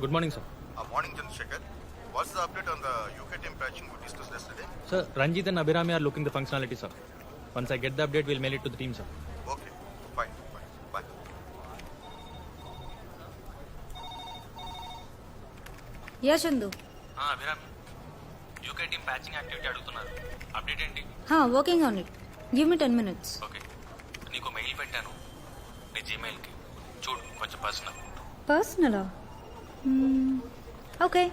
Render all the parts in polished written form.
Good morning, sir. Morning, Chandrasekhar. What's the update on the UK team patching we discussed yesterday? Sir, Ranjit and Abhirami are looking the functionality, sir. Once I get the update, we'll mail it to the team, sir. Okay, fine. Bye. Yeah Chandu Abhirami UK team patching activity అడుగుతున్నారు update ఏంటి working on it give me 10 minutes. Okay నీకు mail పెట్టాను నీ జీమెయిల్కి చూడు కొంచెం personal పర్సనలా okay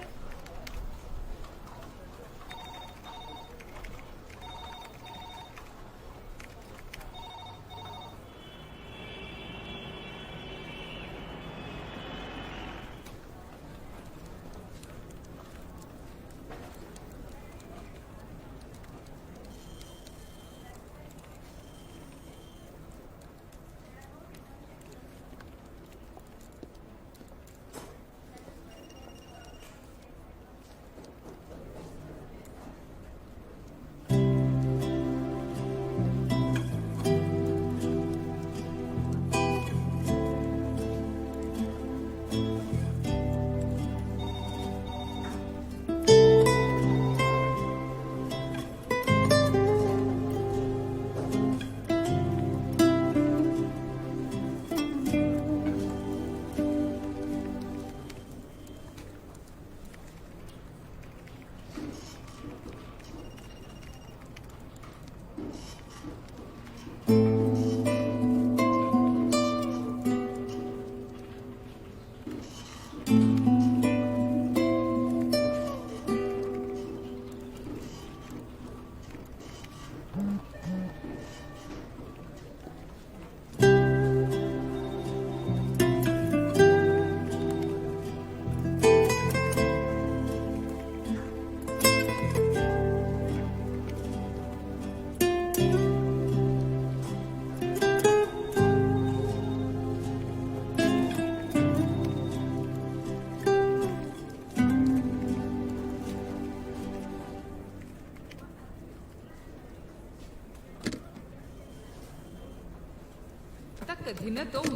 तक धिन तोम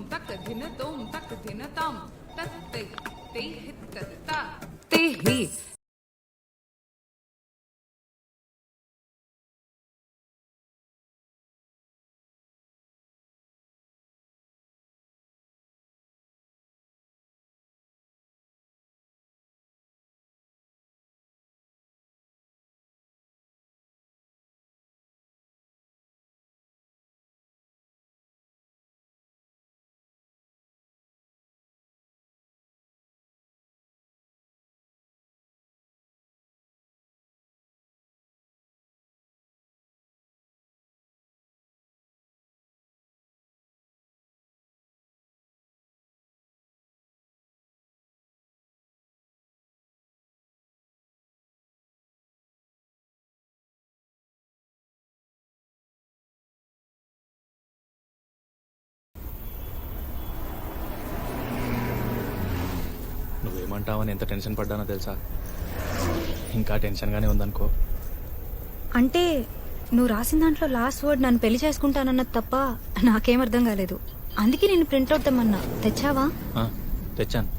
तक धिन तम तक ते हित ता ते ही నువ్వేమంటావని ఎంత టెన్షన్ పడ్డానో తెలుసా ఇంకా టెన్షన్గానే ఉందనుకో అంటే నువ్వు రాసిన దాంట్లో లాస్ట్ వర్డ్ నన్ను పెళ్లి చేసుకుంటానన్నది తప్ప నాకేం అర్థం కాలేదు. అందుకే నేను ప్రింట్అవుట్ తెమ్మన్నా. తెచ్చావా? తెచ్చాను.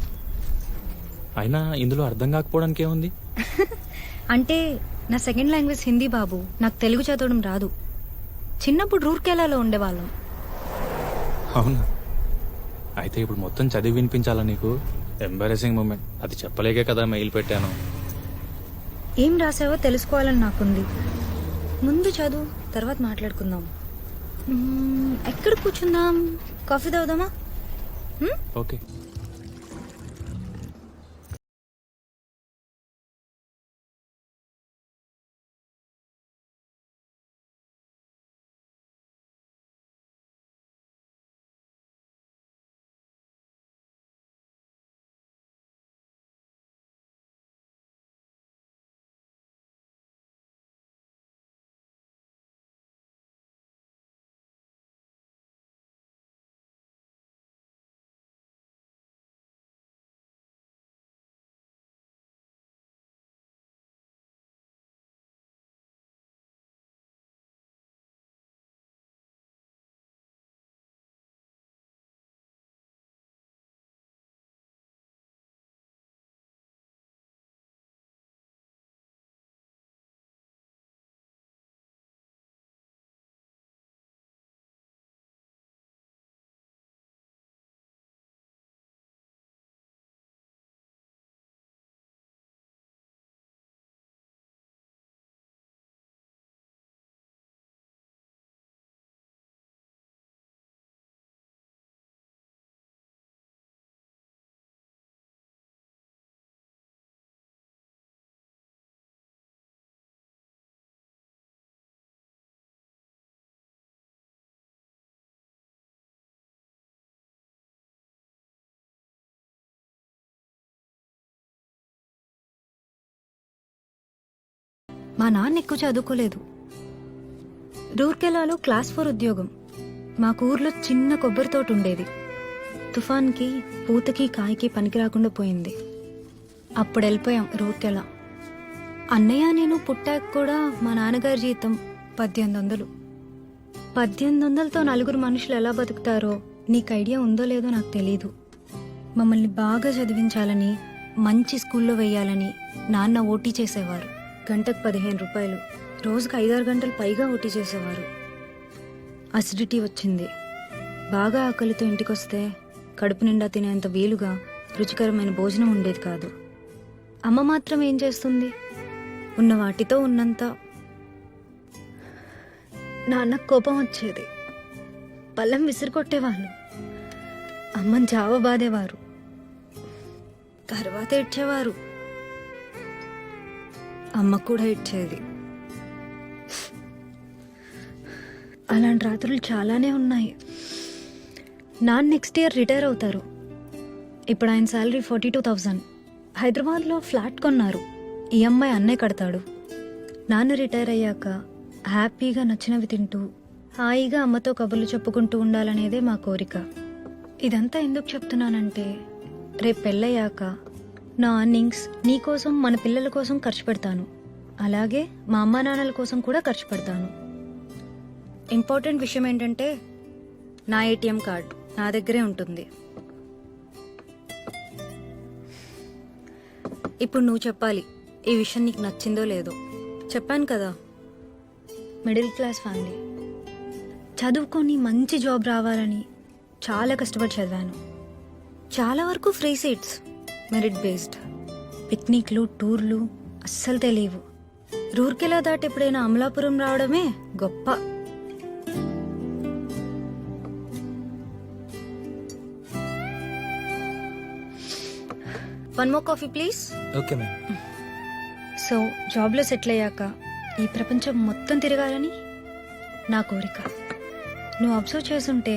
అయినా ఇందులో అర్థం కాకపోవడానికి ఏముంది? అంటే నా సెకండ్ లాంగ్వేజ్ హిందీ బాబు. నాకు తెలుగు చదవడం రాదు. చిన్నప్పుడు రూర్కేలాలో ఉండేవాళ్ళం. అవునా? అయితే ఇప్పుడు మొత్తం చదివి వినిపించాలా నీకు? Embarrassing moment. అది చెప్పలేకే కదా మెయిల్ పెట్టాను. ఏం రాసావో తెలుసుకోవాలని నాకుంది. ముందు చదువు, తర్వాత మాట్లాడుకుందాం. ఎక్కడ కూర్చుందాం? కాఫీ తాగుదామా? ఓకే. మా నాన్న ఎక్కువ చదువుకోలేదు. రూర్కెలాలో క్లాస్ 4 ఉద్యోగం. మాకు ఊర్లో చిన్న కొబ్బరి తోట ఉండేది. తుఫాన్కి పూతకి కాయకి పనికి రాకుండా పోయింది. అప్పుడు వెళ్ళిపోయాం రూర్కెలా. అన్నయ్య నేను పుట్టాక కూడా మా నాన్నగారి జీతం 1800. 1800తో 4 మనుషులు ఎలా బతుకుతారో నీకు ఐడియా ఉందో లేదో నాకు తెలీదు. మమ్మల్ని బాగా చదివించాలని, మంచి స్కూల్లో వెయ్యాలని నాన్న ఓటీ చేసేవారు. గంటకు 15 రూపాయలు, రోజుకు 5-6 గంటలు పైగా ఓటీ చేసేవారు. అసిడిటీ వచ్చింది. బాగా ఆకలితో ఇంటికొస్తే కడుపు నిండా తినేంత వీలుగా రుచికరమైన భోజనం ఉండేది కాదు. అమ్మ మాత్రం ఏం చేస్తుంది? ఉన్న వాటితో ఉన్నంత. నాన్న కోపం వచ్చేది. పళ్ళెం విసిరికొట్టేవాళ్ళు. అమ్మని జావ బాధేవారు. తర్వాత ఏడ్చేవారు. అమ్మ కూడా ఏడ్చేది. అలాంటి రాత్రులు చాలానే ఉన్నాయి. నాన్న నెక్స్ట్ ఇయర్ రిటైర్ అవుతారు. ఇప్పుడు ఆయన శాలరీ 42,000. హైదరాబాద్లో ఫ్లాట్ కొన్నారు. ఈఎంఐ అన్నయ్య కడతాడు. నాన్న రిటైర్ అయ్యాక హ్యాపీగా నచ్చినవి తింటూ హాయిగా అమ్మతో కబుర్లు చెప్పుకుంటూ ఉండాలనేదే మా కోరిక. ఇదంతా ఎందుకు చెప్తున్నానంటే, రేపు పెళ్ళయ్యాక నా అర్నింగ్స్ నీకోసం, మన పిల్లల కోసం ఖర్చు పెడతాను. అలాగే మా అమ్మా నాన్నల కోసం కూడా ఖర్చు పెడతాను. ఇంపార్టెంట్ విషయం ఏంటంటే, నా ఏటీఎం కార్డు నా దగ్గరే ఉంటుంది. ఇప్పుడు నువ్వు చెప్పాలి ఈ విషయం నీకు నచ్చిందో లేదో. చెప్పాను కదా, మిడిల్ క్లాస్ ఫ్యామిలీ. చదువుకొని మంచి జాబ్ రావాలని చాలా కష్టపడి చదివాను. చాలా వరకు ఫ్రీ సీట్స్, మెరిట్ బేస్డ్. పిక్నిక్లు, టూర్లు అస్సలు తెలియవు. రూర్కెలా దాటి ఎప్పుడైనా అమలాపురం రావడమే గొప్ప. One more coffee please. Okay ma'am. So జాబ్లో సెటిల్ అయ్యాక ఈ ప్రపంచం మొత్తం తిరగాలని నా కోరిక. నువ్వు అబ్జర్వ్ చేసుంటే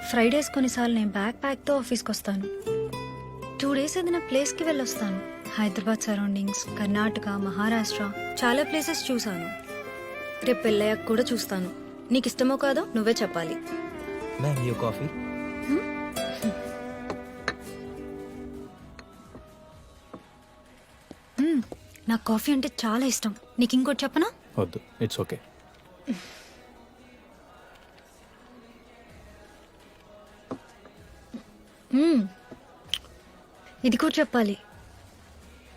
ఫ్రైడేస్ కొన్నిసార్లు నేను బ్యాక్ ప్యాక్తో ఆఫీస్కి వస్తాను. 2 డేస్ ఏదైనా ప్లేస్కి వెళ్ళొస్తాను. హైదరాబాద్ సరౌండింగ్స్, కర్ణాటక, మహారాష్ట్ర చాలా ప్లేసెస్ చూశాను. రేపు పెళ్ళయ్యాక కూడా చూస్తాను. నీకు ఇష్టమో కాదో నువ్వే చెప్పాలి. Ma'am you coffee. నాకు కాఫీ అంటే చాలా ఇష్టం. నీకు ఇంకోటి చెప్పనా? వద్దు, ఇట్స్ ఓకే. ఇది కూడా చెప్పాలి.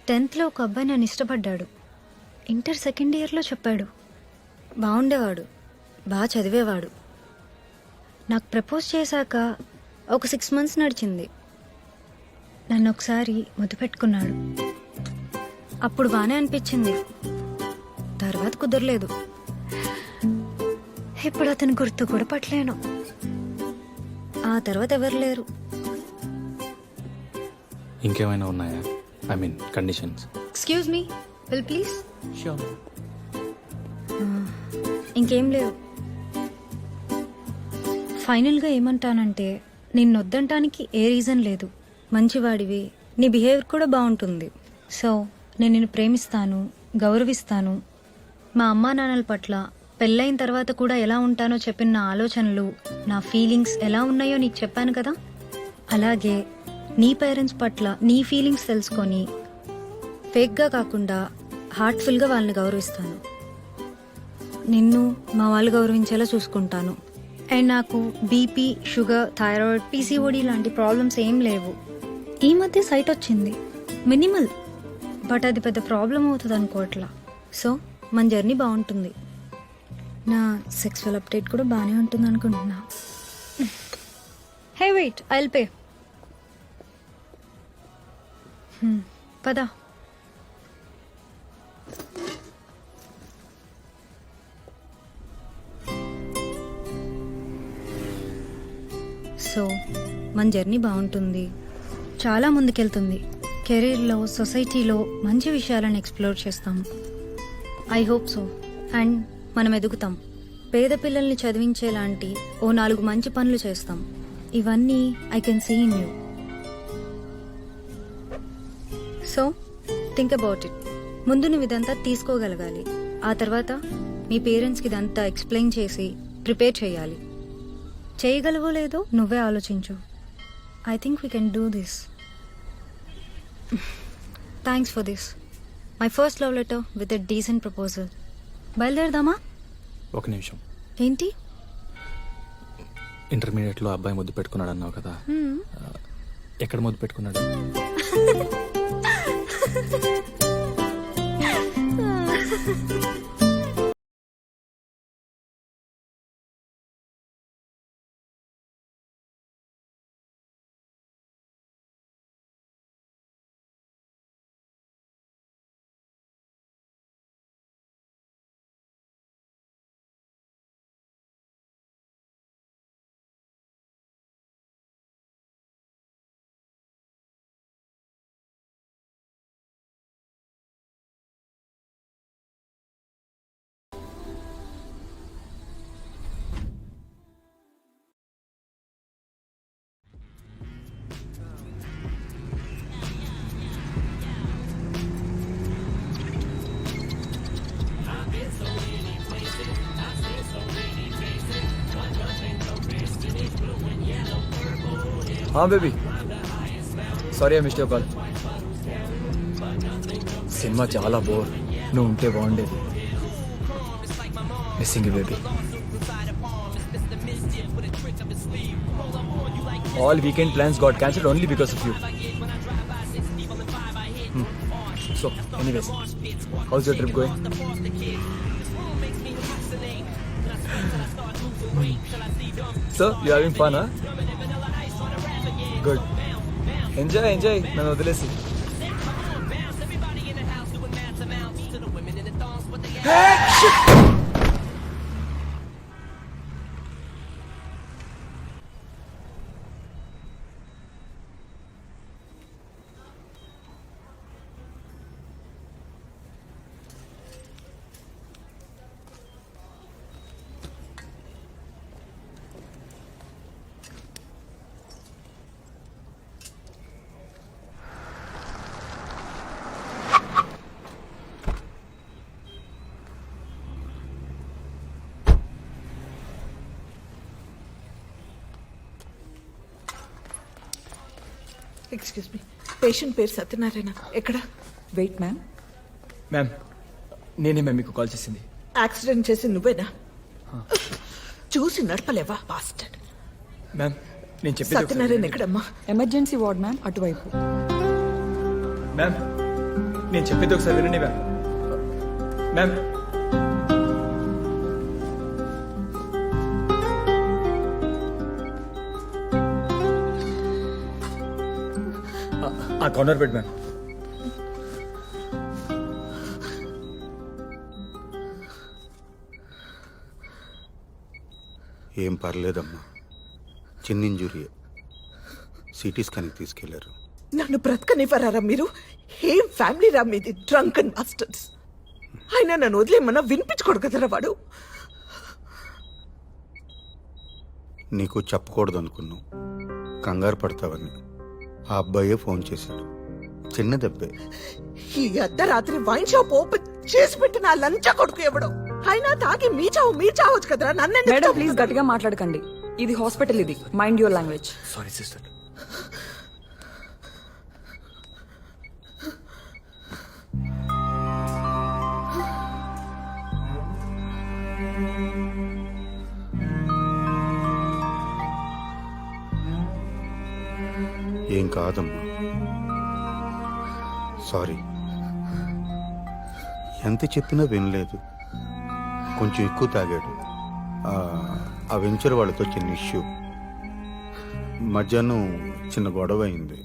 10th ఒక అబ్బాయి నన్ను ఇష్టపడ్డాడు. ఇంటర్ సెకండ్ ఇయర్లో చెప్పాడు. బాగుండేవాడు, బాగా చదివేవాడు. నాకు ప్రపోజ్ చేశాక ఒక 6 months నడిచింది. నన్ను ఒకసారి ముద్దు పెట్టుకున్నాడు. అప్పుడు బానే అనిపించింది. తర్వాత కుదరలేదు. ఇప్పుడు అతను గుర్తు కూడా పట్టలేను. ఆ తర్వాత ఎవరు లేరు. ఇంకేమైనా ఉన్నాయా? I mean conditions. Excuse me, will please. Sure. ఇంకేం లేవు. ఫైనల్గా ఏమంటానంటే, నిన్నొద్దంటానికి ఏ రీజన్ లేదు. మంచివాడివి, నీ బిహేవియర్ కూడా బాగుంటుంది. సో నేను నిన్ను ప్రేమిస్తాను, గౌరవిస్తాను. మా అమ్మా నాన్నల పట్ల పెళ్ళైన తర్వాత కూడా ఎలా ఉంటానో చెప్పిన నా ఆలోచనలు, నా ఫీలింగ్స్ ఎలా ఉన్నాయో నీకు చెప్పాను కదా. అలాగే నీ పేరెంట్స్ పట్ల నీ ఫీలింగ్స్ తెలుసుకొని ఫేక్గా కాకుండా హార్ట్ఫుల్గా వాళ్ళని గౌరవిస్తాను. నిన్ను మా వాళ్ళు గౌరవించేలా చూసుకుంటాను. అండ్ నాకు బీపీ, షుగర్, థైరాయిడ్, పీసీఓడి లాంటి ప్రాబ్లమ్స్ ఏం లేవు. ఈ మధ్య సైట్ వచ్చింది, మినిమల్, బట్ అది పెద్ద ప్రాబ్లం అవుతుంది అనుకోవట్లా. సో మన జర్నీ బాగుంటుంది. నా సెక్సువల్ అప్డేట్ కూడా బాగానే ఉంటుంది అనుకుంటున్నా. Hey wait, I'll pay. పదా. సో మన జర్నీ బాగుంటుంది, చాలా ముందుకెళ్తుంది. కెరీర్లో, సొసైటీలో మంచి విషయాలను ఎక్స్ప్లోర్ చేస్తాం. I hope so. అండ్ మనం ఎదుగుతాం. పేద పిల్లల్ని చదివించేలాంటి ఓ 4 మంచి పనులు చేస్తాం. ఇవన్నీ I can see in you. So think about it. ముందు నువ్వు ఇదంతా తీసుకోగలగాలి, ఆ తర్వాత మీ పేరెంట్స్కి ఇదంతా ఎక్స్ప్లెయిన్ చేసి ప్రిపేర్ చేయాలి. చేయగలవో లేదో నువ్వే ఆలోచించు. I think we can do this. Thanks for this. My first love letter with a decent proposal. బయలుదేరదామా? ఒక నిమిషం. ఏంటి? ఇంటర్మీడియట్లో అబ్బాయి ముద్దు పెట్టుకున్నాడు అన్నావు కదా, ఎక్కడ ముద్దు పెట్టుకున్నాడు? हाँ baby, sorry I missed your call. Cinema చాలా బోర్, నువ్వు ఉంటే బాగుండేది. Missing you baby. All weekend plans got cancelled only because of you. So anyways, how's your trip going? So you having fun? Good. Enjoy enjoy, నన్ను వదిలేసి. Excuse me, patient పేరు సత్యనారాయణ. ఎక్కడ? Wait ma'am. Ma'am, నేనే ma'am మీకు call చేసింది. Accident చేసి నువ్వేనా? చూసి నడపలేవా బాస్టర్డ్? మ్యామ్, నేను చెప్పేది ఒకసారి సత్యనారాయణ వినండి. ఎక్కడమ్మా? ఎమర్జెన్సీ వార్డ్ మ్యామ్, అటువైపు. మ్యామ్, నేను చెప్పేది ఒకసారి వినండి మ్యామ్. మ్యామ్, ఆ కార్నర్ బెడ్ మ్యామ్. ఏం పర్లేదమ్మా, చిన్న ఇంజురీ. సిటీ స్కాన్కి తీసుకెళ్లారు. నన్ను బ్రతకనివ్వరారా మీరు? ఏం ఫ్యామిలీ రా మీది? Drunk and bastards. అయినా నన్ను వదిలేమన్నా వినిపించుకోడు కదరా వాడు. నీకు చెప్పకూడదు అనుకున్నావు, కంగారు పడతావని. ఆ అబ్బాయే ఫోన్ చేశాడు. చిన్న దెబ్బే. ఈ అర్ధరాత్రి వైన్ షాప్ ఓపెన్ చేసి పెట్టిన ఆ లంచా కొడుకు ఎవడో. అయినా తాగి మీ చావచ్చు కదరా. నన్ను మేడం ప్లీజ్ గట్టిగా మాట్లాడకండి, ఇది హాస్పిటల్, ఇది mind your language. Sorry sister. ఏం కాదమ్మా, సారీ. ఎంత చెప్పినా వినలేదు. కొంచెం ఎక్కువ తాగాడు. ఆ వెంచర్ వాళ్ళతో చిన్న ఇష్యూ. మధ్యాహ్నం చిన్న గొడవ అయింది.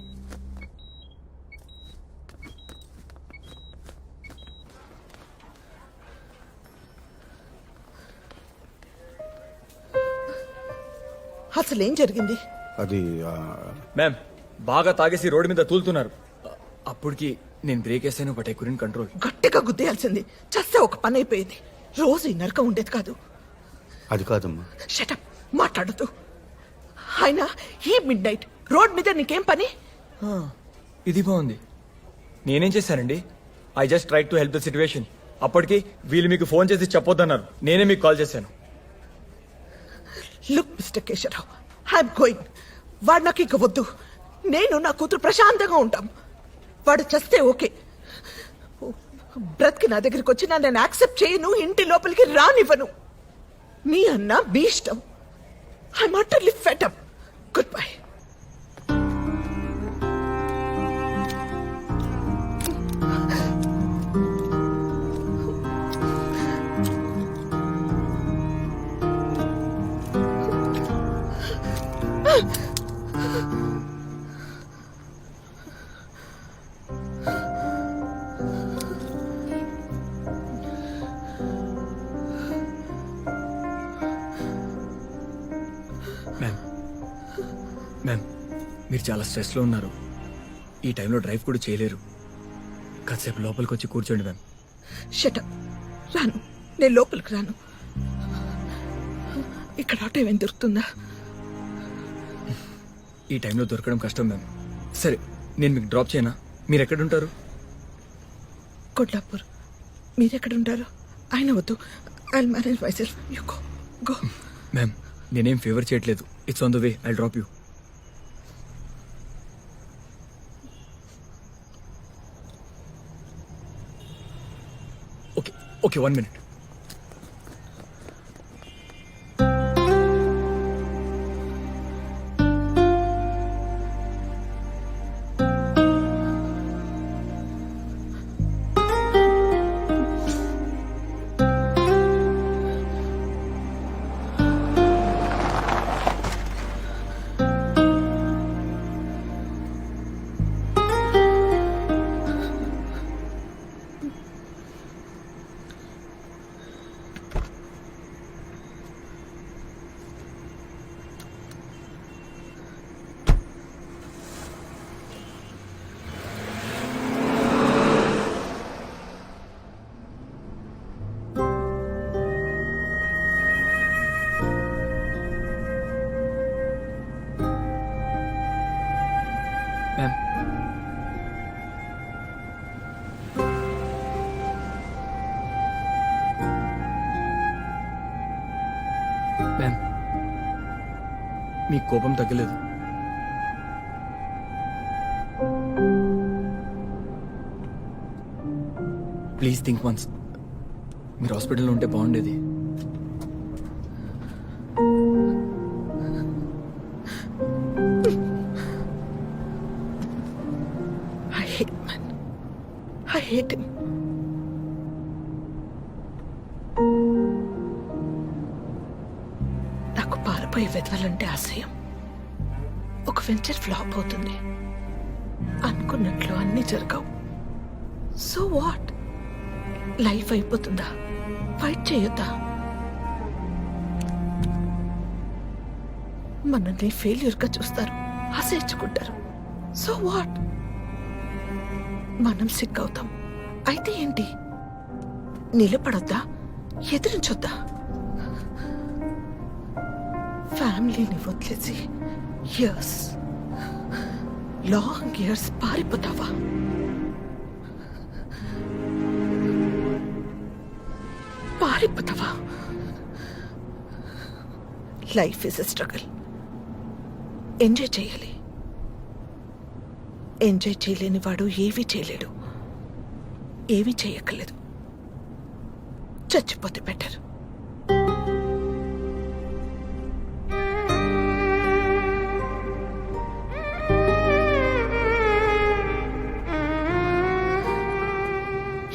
అసలేం జరిగింది? అది మ్యామ్, బాగా తాగేసి రోడ్డు మీద తూలుతున్నారు. అప్పటికి నేను బ్రేక్ వేసాను, బట్ ఐ కుడెంట్ కంట్రోల్. గట్టిగా గుద్దేయాల్సింది. చస్తే ఒక పని అయిపోయేది. రోజు ఈ నరకం ఉండేది కాదు. అది కాదమ్మా. షటప్, మాట్లాడదు. అయినా ఈ మిడ్ నైట్ రోడ్ మీద నీకేం పని? ఇది బాగుంది. నేనేం చేశానండి? I just try to help the situation. అప్పటికి వీళ్ళు మీకు ఫోన్ చేసి చెప్పొద్దన్నారు. నేనే మీకు కాల్ చేశాను. Look mister Keshavarao, I'm going. వాడు నాకు ఇక వద్దు. నేను నా కూతురు ప్రశాంతంగా ఉంటాం. వాడు చస్తే ఓకే, బ్రతికి నా దగ్గరికి వచ్చినా నేను యాక్సెప్ట్ చేయను, ఇంటి లోపలికి రానివ్వను. మీ అన్న మీ ఇష్టం. I'm utterly fed up. Good bye. Ma'am, మీరు చాలా స్ట్రెస్లో ఉన్నారు. ఈ టైంలో డ్రైవ్ కూడా చేయలేరు. కాసేపు లోపలికి వచ్చి కూర్చోండి మ్యామ్. షటప్. రాను, నేను లోపలికి రాను. ఇక్కడ ఆటో ఏం దొరుకుతుందా? ఈ టైంలో దొరకడం కష్టం మ్యామ్. సరే, నేను మీకు డ్రాప్ చేయనా? మీరు ఎక్కడుంటారు? కొడ్లాపూర్. మీరెక్కడుంటారు? ఆయన వద్దు. I manage myself. You go go. Ma'am, నేనేం ఫేవర్ చేయట్లేదు. It's on the way. I drop you. Okay okay, 1 minute. Ma'am, ma'am, మీ కోపం తగ్గలేదు. Please think once. మీరు హాస్పిటల్లో ఉంటే బాగుండేది. I hate man. I hate him. నాకు పారిపోయి వెతవాలంటే అసహ్యం. ఒక వెంచర్ ఫ్లాప్ అవుతుంది. అనుకున్నట్లు అన్ని జరగవు. So what? లైఫ్ అయిపోతుందా? ఫైట్ చేయొద్దా? మనల్ని ఫెయిల్యూర్ గా చూస్తారు, ఆశయించుకుంటారు. So what? మనం సిక్ అవుతాం. అయితే ఏంటి? నిలబడొద్దా? ఎదిరించొద్దా? ఫ్యామిలీని వదిలేసి ఇయర్స్, లాంగ్ ఇయర్స్ పారిపోతావా? పారిపోతావా? Life is a struggle. Enjoy చేయాలి. ఎంజాయ్ చేయలేని వాడు ఏమీ చేయలేడు. ఏమీ చేయక్కర్లేదు. చచ్చిపోతే బెటర్.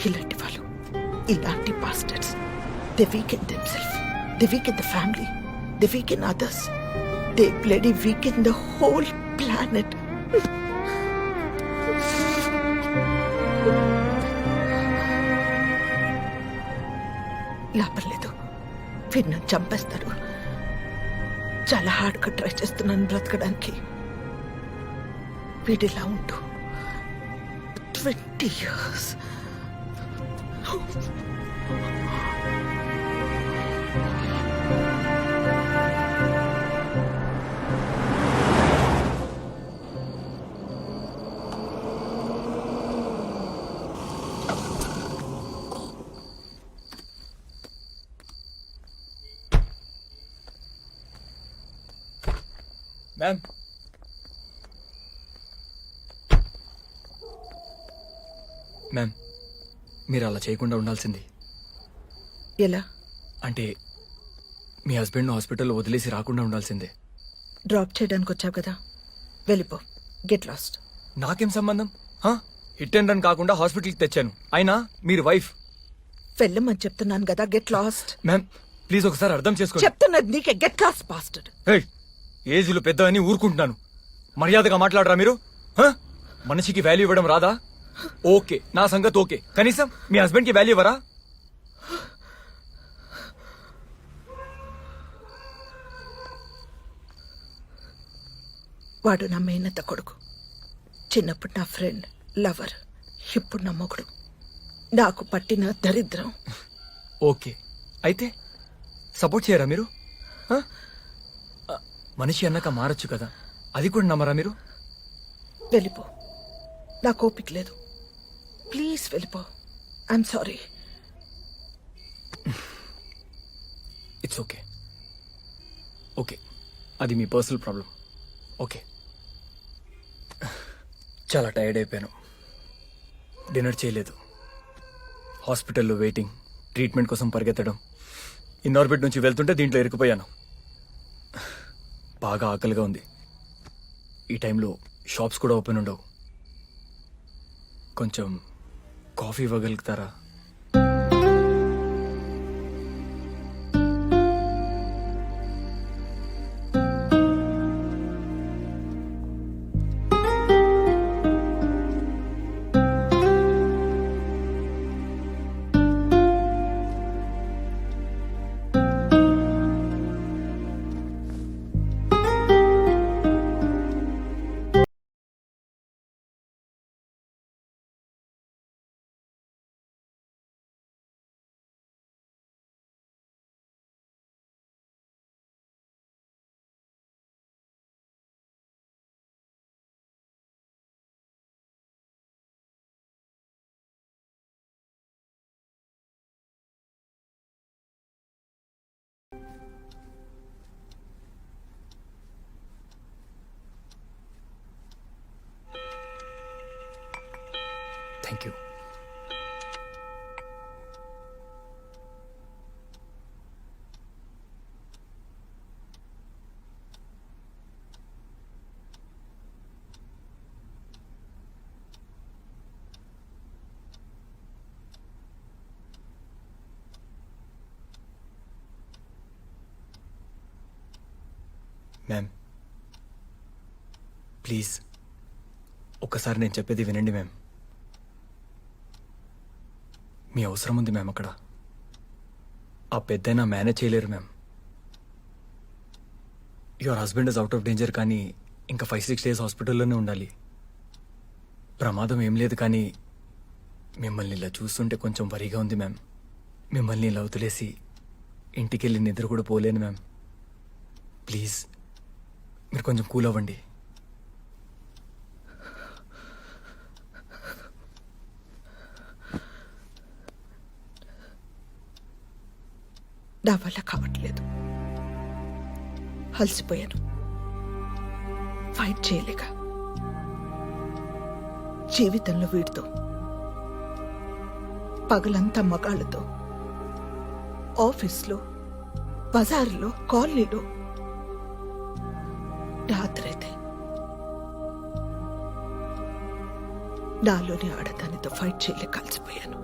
ఇలాంటి వాళ్ళు, ఇలాంటి bastards, they weaken themselves, they weaken the family, they weaken others, they bloody weaken the whole planet. లాభం లేదు. వీడు నన్ను చంపేస్తాడు. చాలా హార్డ్గా ట్రై చేస్తున్నాను బ్రతకడానికి. వీడిలా ఉంటూ 20 years. మ్యామ్ మ్యామ్ మీరు అలా చేయకుండా ఉండాల్సింది. ఎలా? అంటే మీ హస్బెండ్ హాస్పిటల్లో వదిలేసి రాకుండా ఉండాల్సిందే. డ్రాప్ చేయడానికి వచ్చావు కదా, వెళ్ళిపో. Get lost. నాకేం సంబంధం? హిట్ అండ్ రన్ కాకుండా హాస్పిటల్కి తెచ్చాను. అయినా మీరు వైఫ్. వెళ్ళమని చెప్తున్నాను కదా, గెట్ లాస్ట్. మ్యామ్ ప్లీజ్ ఒకసారి అర్థం చేసుకోండి. చెప్తున్నది నీకే, గెట్ లాస్ట్ బాస్టర్డ్. ఏజ్లు పెద్ద అని ఊరుకుంటున్నాను. మర్యాదగా మాట్లాడరా మీరు? మనిషికి వాల్యూ ఇవ్వడం రాదా? ఓకే, నా సంగతి ఓకే. కనీసం మీ హస్బెండ్ కి వాల్యూ ఇవ్వరా? వాడు నా మేనత్త కొడుకు. చిన్నప్పుడు నా ఫ్రెండ్, లవర్, ఇప్పుడు నా మొగుడు. నాకు పట్టిన దరిద్రం. ఓకే, అయితే సపోర్ట్ చేయరా మీరు? మనిషి అన్నాక మారచ్చు కదా, అది కూడా నమ్మరా మీరు? వెళ్ళిపో, నాకు ఓపిక లేదు. ప్లీజ్ వెళ్ళిపో. I'm sorry. It's okay. Okay, అది మీ పర్సనల్ ప్రాబ్లం. ఓకే, చాలా టైర్డ్ అయిపోయాను. డిన్నర్ చేయలేదు, హాస్పిటల్లో వెయిటింగ్, ట్రీట్మెంట్ కోసం పరిగెత్తడం, ఇన్నార్బిట్ నుంచి వెళ్తుంటే దీంట్లో ఇరుక్కుపోయాను. బాగా ఆకలిగా ఉంది. ఈ టైంలో షాప్స్ కూడా ఓపెన్ ఉండవు. కొంచెం కాఫీ ఇవ్వగలుగుతారా? Thank you. మ్యామ్ ప్లీజ్ ఒక్కసారి నేను చెప్పేది వినండి మ్యామ్. మీ అవసరం ఉంది మ్యామ్ అక్కడ. ఆ పెద్దయినా మేనేజ్ చేయలేరు ma'am. Your husband is out of danger, కానీ ఇంకా 5-6 days హాస్పిటల్లోనే ఉండాలి. ప్రమాదం ఏం లేదు, కానీ మిమ్మల్ని ఇలా చూస్తుంటే కొంచెం వరిగా ఉంది మ్యామ్. మిమ్మల్ని ఇలా వదిలేసి ఇంటికి వెళ్ళి నిద్ర కూడా పోలేను మ్యామ్. ప్లీజ్ మీరు కొంచెం కూల్ అవ్వండి. నా వల్ల కావట్లేదు. అలసిపోయాను, ఫైట్ చేయలేక. జీవితంలో వీడితో, పగలంతా మగాళ్ళతో, ఆఫీస్లో, బజార్లో, కాలనీలో, రాత్రైతే నాలోని ఆడదానితో ఫైట్ చేయలేక అలసిపోయాను.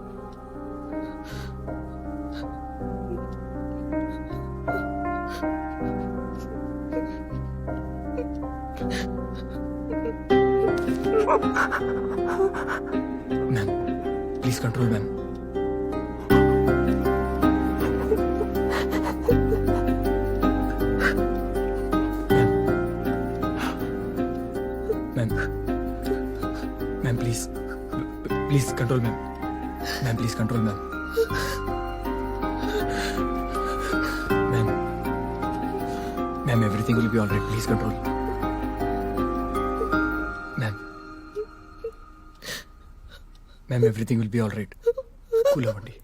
Ma'am please control ma'am. Ma'am ma'am please please control ma'am. Ma'am please control ma'am. Ma'am ma'am everything will be all right. Please control. Ma'am everything will be all right. Cool అవ్వండి.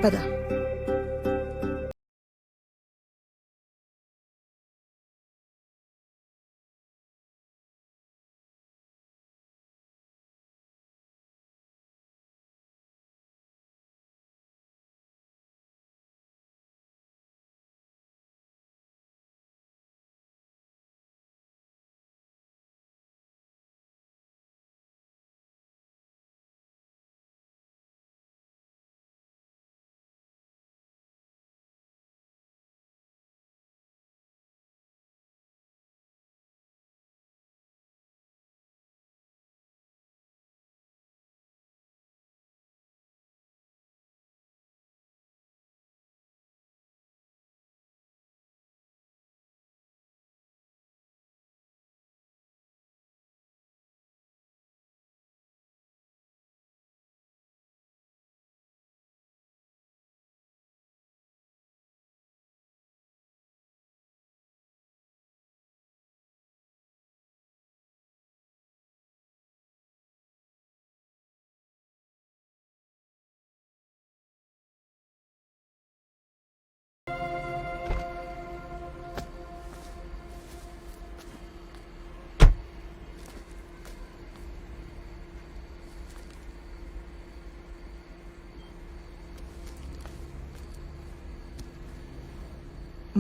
పద.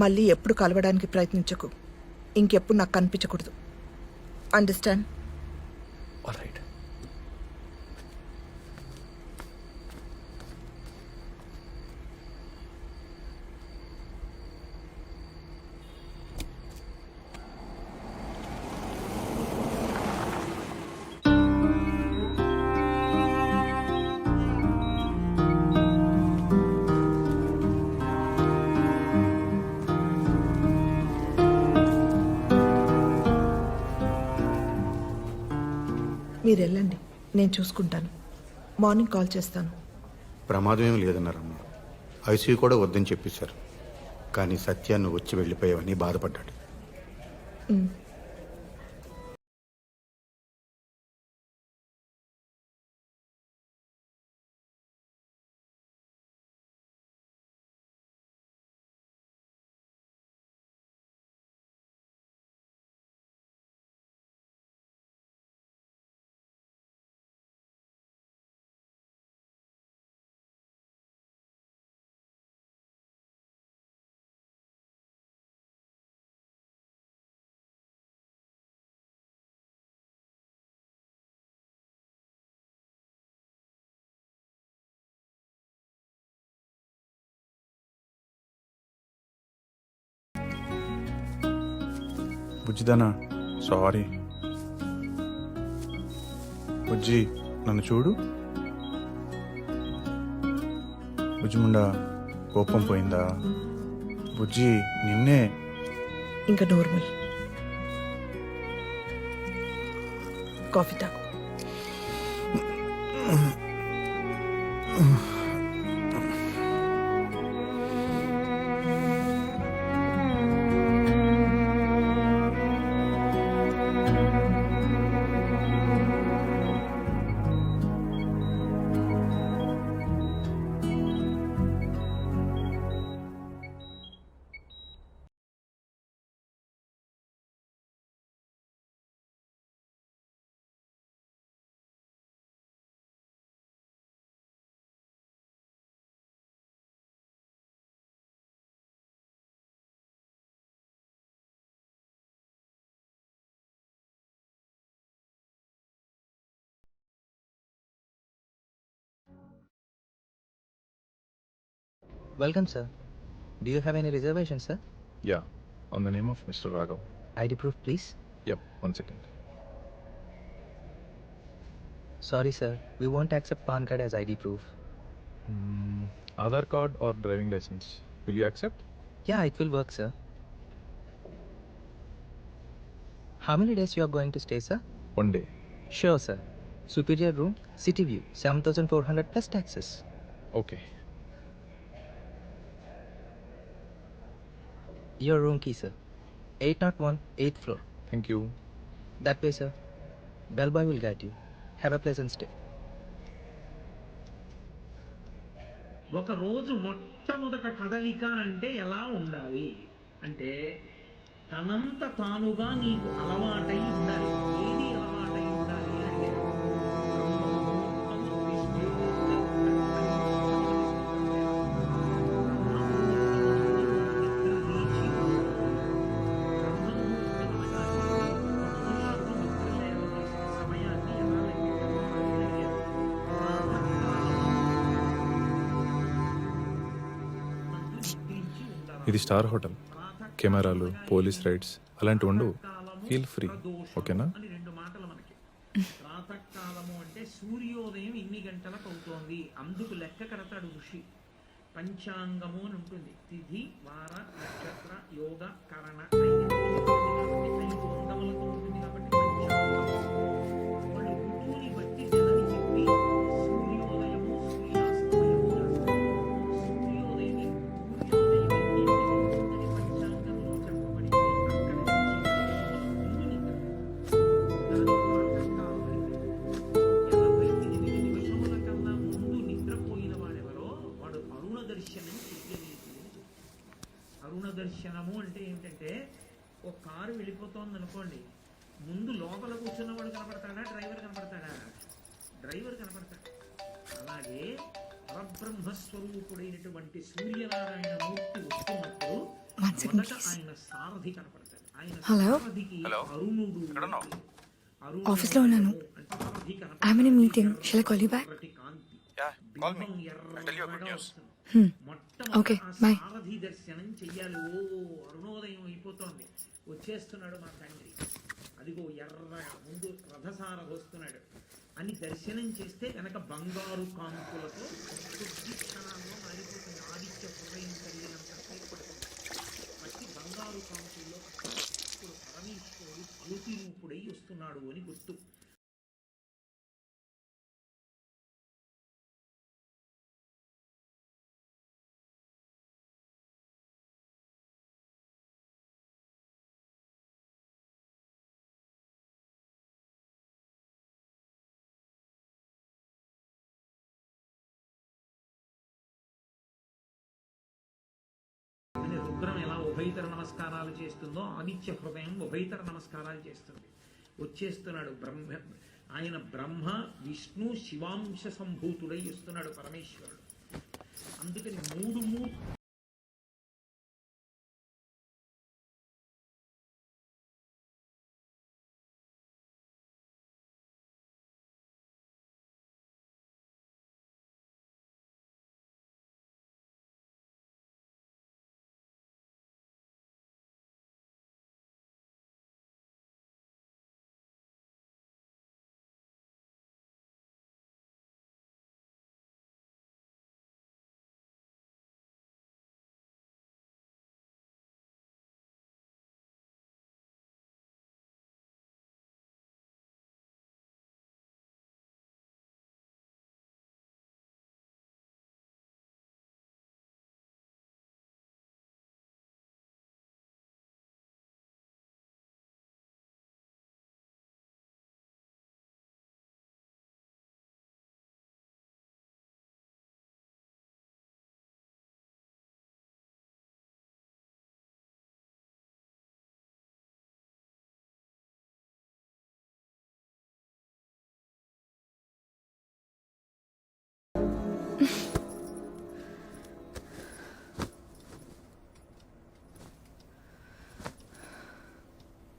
మళ్ళీ ఎప్పుడు కలవడానికి ప్రయత్నించకు. ఇంకెప్పుడు నాకు కనిపించకూడదు. అండర్స్టాండ్? All right. మీరు వెళ్ళండి, నేను చూసుకుంటాను. మార్నింగ్ కాల్ చేస్తాను. ప్రమాదం ఏమి లేదన్నారమ్మా. ఐసీయూ కూడా వద్దని చెప్పేశారు. కానీ సత్యాన్ని వచ్చి వెళ్ళిపోయావని బాధపడ్డాడు. బుజ్జిదానా, సారీ. బుజ్జి, నన్ను చూడు. బుజ్జిముండా, కోపం పోయిందా? బుజ్జి, నిన్నే. ఇంకా నార్మల్. కాఫీ తాగు. Welcome, sir. Do you have any reservations, sir? Yeah, on the name of Mr. Raghav. ID proof, please. Yep, 1 second. Sorry, sir. We won't accept PAN card as ID proof. Aadhaar card or driving license? Will you accept? Yeah, it will work, sir. How many days you are going to stay, sir? 1 day. Sure, sir. Superior room, city view, 7,400 plus taxes. Okay. Your room key, sir. 801, 8th floor. Thank you. That way, sir. Bellboy will guide you. Have a pleasant stay. ఒక రోజు మొట్టమొదట కదలిక అంటే ఎలా ఉండాలి అంటే తనంత తానుగా నీకు అలవాటై ఉండాలి. ఏది అలవాటై ఉండాలి అంటే బ్రహ్మముహూర్తము తిష్టేత్ సమయాన్ని ఎలా లెక్కించాలి? ఇది స్టార్ హోటల్. కెమెరాలు, పోలీస్ రైడ్స్ అలాంటివి ఉండవు. ఫీల్ ఫ్రీ, ఓకేనా? అని రెండు మాటలు మనకి. ప్రాతకాలము అంటే సూర్యోదయం ఇన్ని గంటలకు అవుతోంది, అందుకు లెక్క కడతాడు ఋషి. పంచాంగము అని ఉంటుంది. తిథి, వార, నక్షత్ర, యోగ, కరణ, ఐదు అంగములతో ఉంటుంది కాబట్టి పంచాంగము. వాళ్ళు ఋతువుని బట్టి నెలని చెప్పి సూర్యోదయము, సూర్యాస్తమయము రాస్తారు. సూర్యోదయం పంచాంగంలో చెప్పబడిందో అక్కడి నుంచి ముందు నిద్ర. దాని 48 నిమిషముల కన్నా ముందు నిద్రపోయిన వాడెవరో వాడు అరుణ దర్శనం చెయ్యలేదు. అరుణ దర్శనము అంటే ఏమిటంటే ఒక కారు వెళ్ళిపోతోంది అనుకోండి, ముందు లోపల కూర్చున్నవాడు కనపడతాడా, డ్రైవర్ కనపడతాడా? డ్రైవర్ కనపడతాడు. అలాగే పరబ్రహ్మస్వరూపుడైనటువంటి సూర్యనారాయణ మూర్తి వస్తున్నప్పుడు మొదట ఆయన సారథి కనపడతాడు. ఆయన సారథికి అరుణుడు. ఆఫీస్లో ఉన్నాను. I'm in a meeting. Shall I call you back? Okay, bye. సారథి దర్శనం చెయ్యాలి. ఓ అరుణోదయం అయిపోతోంది, వచ్చేస్తున్నాడు మా తండ్రి, అదిగో ఎర్ర ముందు రథసారథి వస్తున్నాడు అని దర్శనం చేస్తే కనుక బంగారు కాంతులతో కొద్ది క్షణాల్లో మారిపోతుంది. ఆదిత్య హృదయం కలిగినంత మట్టి బంగారు కాంతుల్లో ఇప్పుడు పరమేశ్వరుడు జ్యోతి రూపుడై వస్తున్నాడు అని గుర్తు. అని రుద్రం ఎలా ఉభయతర నమస్కారాలు చేస్తుందో ఆదిత్య హృదయం ఉభయతర నమస్కారాలు చేస్తుంది. వచ్చేస్తున్నాడు బ్రహ్మ. ఆయన బ్రహ్మ, విష్ణు, శివాంశ సంభూతుడై వస్తున్నాడు పరమేశ్వరుడు. అందుకని మూడు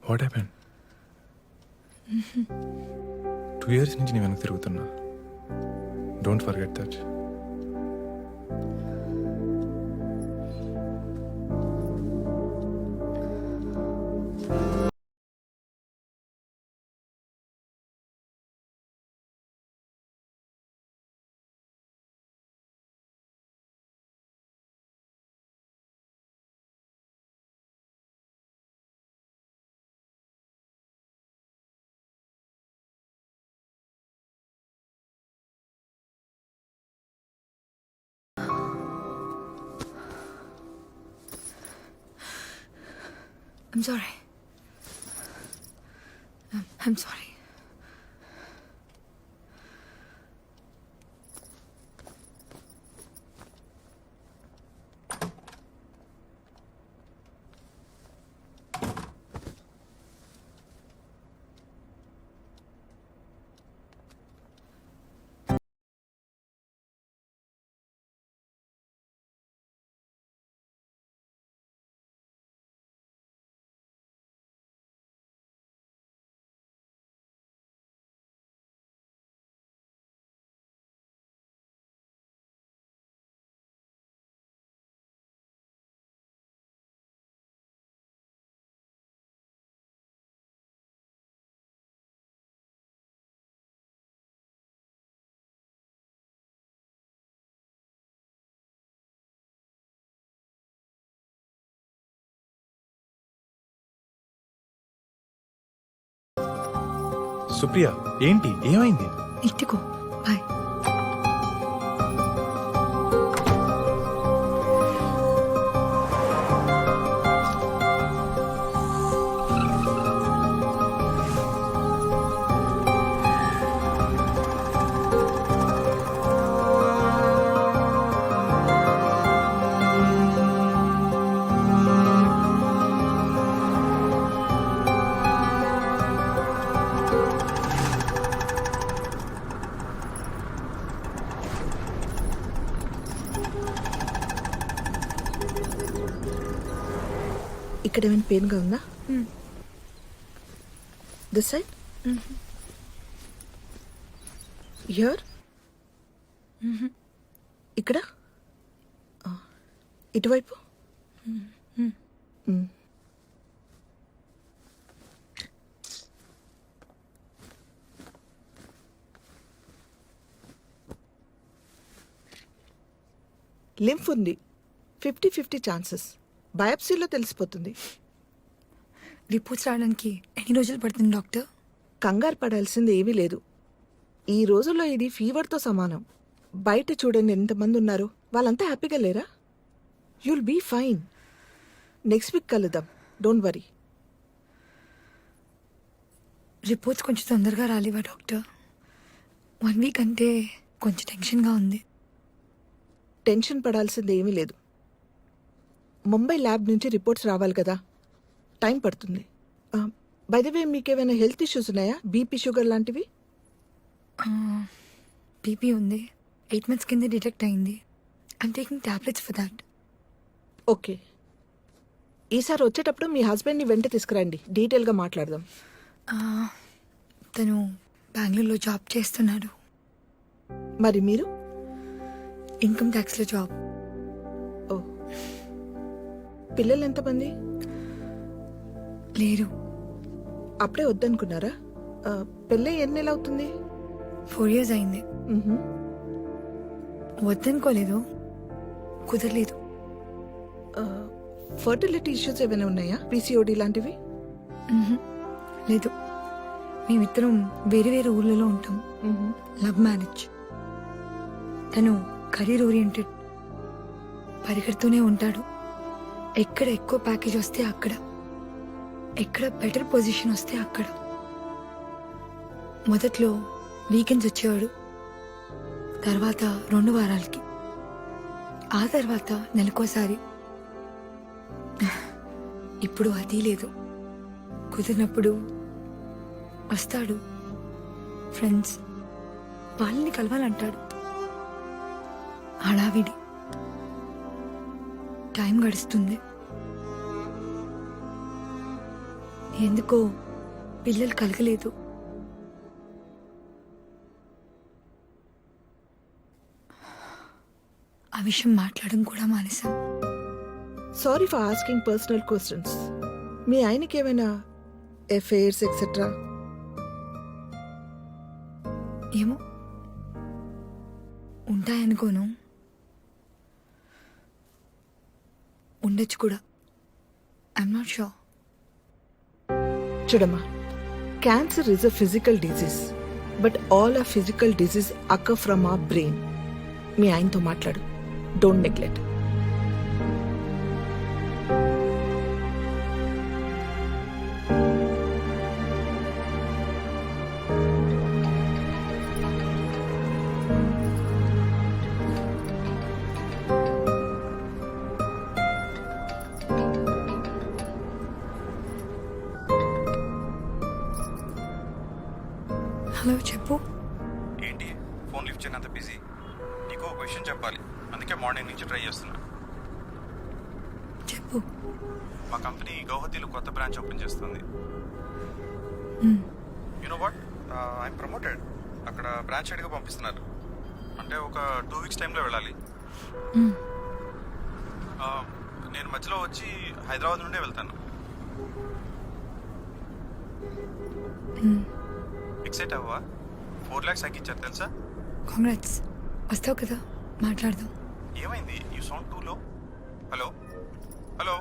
వాట్ హ్యాపెన్? 2 years నుంచి నేను వెనక్కి తిరుగుతున్నా. Don't forget that. I'm sorry. I'm sorry. Supriya ఏంటి ఏమైంది? ఇట్టుకో బాయ్. ఇక్కడ ఏమైనా పెయిన్గా ఉందా? This side? హియర్? ఇక్కడ? ఇటువైపు? లింఫ్ ఉంది, 50-50 ఛాన్సెస్. బయాప్సీలో తెలిసిపోతుంది. రిపోర్ట్స్ రావడానికి ఎన్ని రోజులు పడుతుంది డాక్టర్? కంగారు పడాల్సింది ఏమీ లేదు. ఈ రోజుల్లో ఇది ఫీవర్తో సమానం. బయట చూడండి ఎంతమంది ఉన్నారు, వాళ్ళంతా హ్యాపీగా లేరా? You'll be fine. Next week కలుద్దాం, డోంట్ వరీ. రిపోర్ట్స్ కొంచెం తొందరగా రాలేవా డాక్టర్? 1 వీక్ అంటే కొంచెం టెన్షన్గా ఉంది. టెన్షన్ పడాల్సింది ఏమీ లేదు. ముంబై ల్యాబ్ నుంచి రిపోర్ట్స్ రావాలి కదా, టైం పడుతుంది. బై ద వే, మీకేమైనా హెల్త్ ఇష్యూస్ ఉన్నాయా? బీపీ, షుగర్ లాంటివి? బీపీ ఉంది, 8 months కింద డిటెక్ట్ అయింది. I'm taking tablets for that. Okay, ఈసారి వచ్చేటప్పుడు మీ హస్బెండ్ని వెంట తీసుకురండి, డీటెయిల్గా మాట్లాడదాం. తను బెంగళూరులో జాబ్ చేస్తున్నాడు. మరి మీరు? Income ట్యాక్స్లో job. ఓ, పిల్లలు ఎంతమంది? లేరు. అప్పుడే వద్దనుకున్నారా? పెళ్ళి ఎన్ని నెలలు అవుతుంది? 4 years అయింది. వద్దనుకోలేదు, కుదరలేదు. ఫర్టిలిటీ ఇష్యూస్ ఏమైనా ఉన్నాయా? పీసీఓడి లాంటివి? లేదు, మేమిద్దరం వేరే వేరే ఊర్లలో ఉంటాం. Love marriage. తను కెరీర్ ఓరియంటెడ్, పరిగెడుతూనే ఉంటాడు. ఎక్కడ ఎక్కువ ప్యాకేజ్ వస్తే అక్కడ, ఎక్కడ బెటర్ పొజిషన్ వస్తే అక్కడ. మొదట్లో వీకెండ్స్ వచ్చేవాడు, తర్వాత 2 వారాలకి, ఆ తర్వాత నెలకోసారి. ఇప్పుడు అది లేదు. కుదిరినప్పుడు వస్తాడు. ఫ్రెండ్స్ వాళ్ళని కలవాలంటాడు. హడావిడి. టైం గడుస్తుంది. ఎందుకో పిల్లలు కలగలేదు. ఆ విషయం మాట్లాడడం కూడా మానేశాం. Sorry for asking personal questions. మీ ఆయనకి ఏమైనా ఎఫైర్స్ ఎక్సెట్రా? ఏమో, ఉంటాయనుకోను, ఉండొచ్చు కూడా. I'm not sure. చూడమ్మా, cancer is a physical disease, but all the physical disease occur from the brain. మీ ఆయనతో మాట్లాడు, డోంట్ నెగ్లెక్ట్. హలో చెప్పు. ఏంటి ఫోన్ లిఫ్ట్ చేయనంత బిజీ? నీకు ఒక విషయం చెప్పాలి, అందుకే మార్నింగ్ నుంచి ట్రై చేస్తున్నా. చెప్పు. మా కంపెనీ గౌహతిలో కొత్త బ్రాంచ్ ఓపెన్ చేస్తుంది. You know what, I'm promoted. అక్కడ బ్రాంచ్ హెడ్గా పంపిస్తున్నారు. అంటే ఒక 2 weeks టైంలో వెళ్ళాలి. నేను మధ్యలో వచ్చి హైదరాబాద్ నుండే వెళ్తాను. ఎక్సైట్ అవ్వా? 4 lakhs తగ్గించారు తెలుసా? కాంగ్రాట్స్. వస్తావు కదా, మాట్లాడదాం. ఏమైంది? యూ సౌండ్ టూ లో. Hello hello.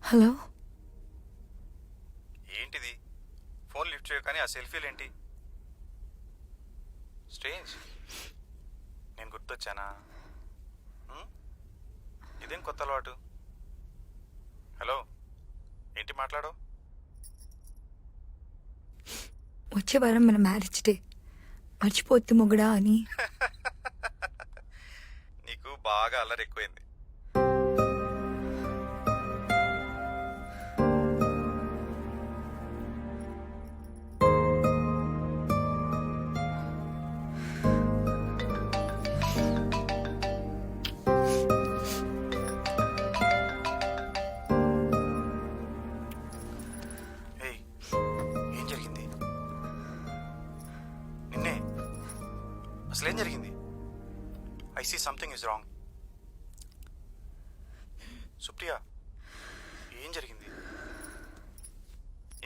హలో. ఏంటిది ఫోన్ లిఫ్ట్ చేయవు కానీ ఆ సెల్ఫీలు ఏంటి? స్ట్రేంజ్. నేను గుర్తొచ్చానా? ఇదేం కొత్త అలవాటు? హలో, ఏంటి మాట్లాడు? వచ్చే వారం మన మ్యారేజ్ డే. మర్చిపోద్దు మొగడా అని. నీకు బాగా అల్లరి ఎక్కువైంది. ఏయ్, ఏం జరిగింది? నిన్నే అసలు ఏం జరిగింది? I see something is wrong. Supriya, ఏం జరిగింది?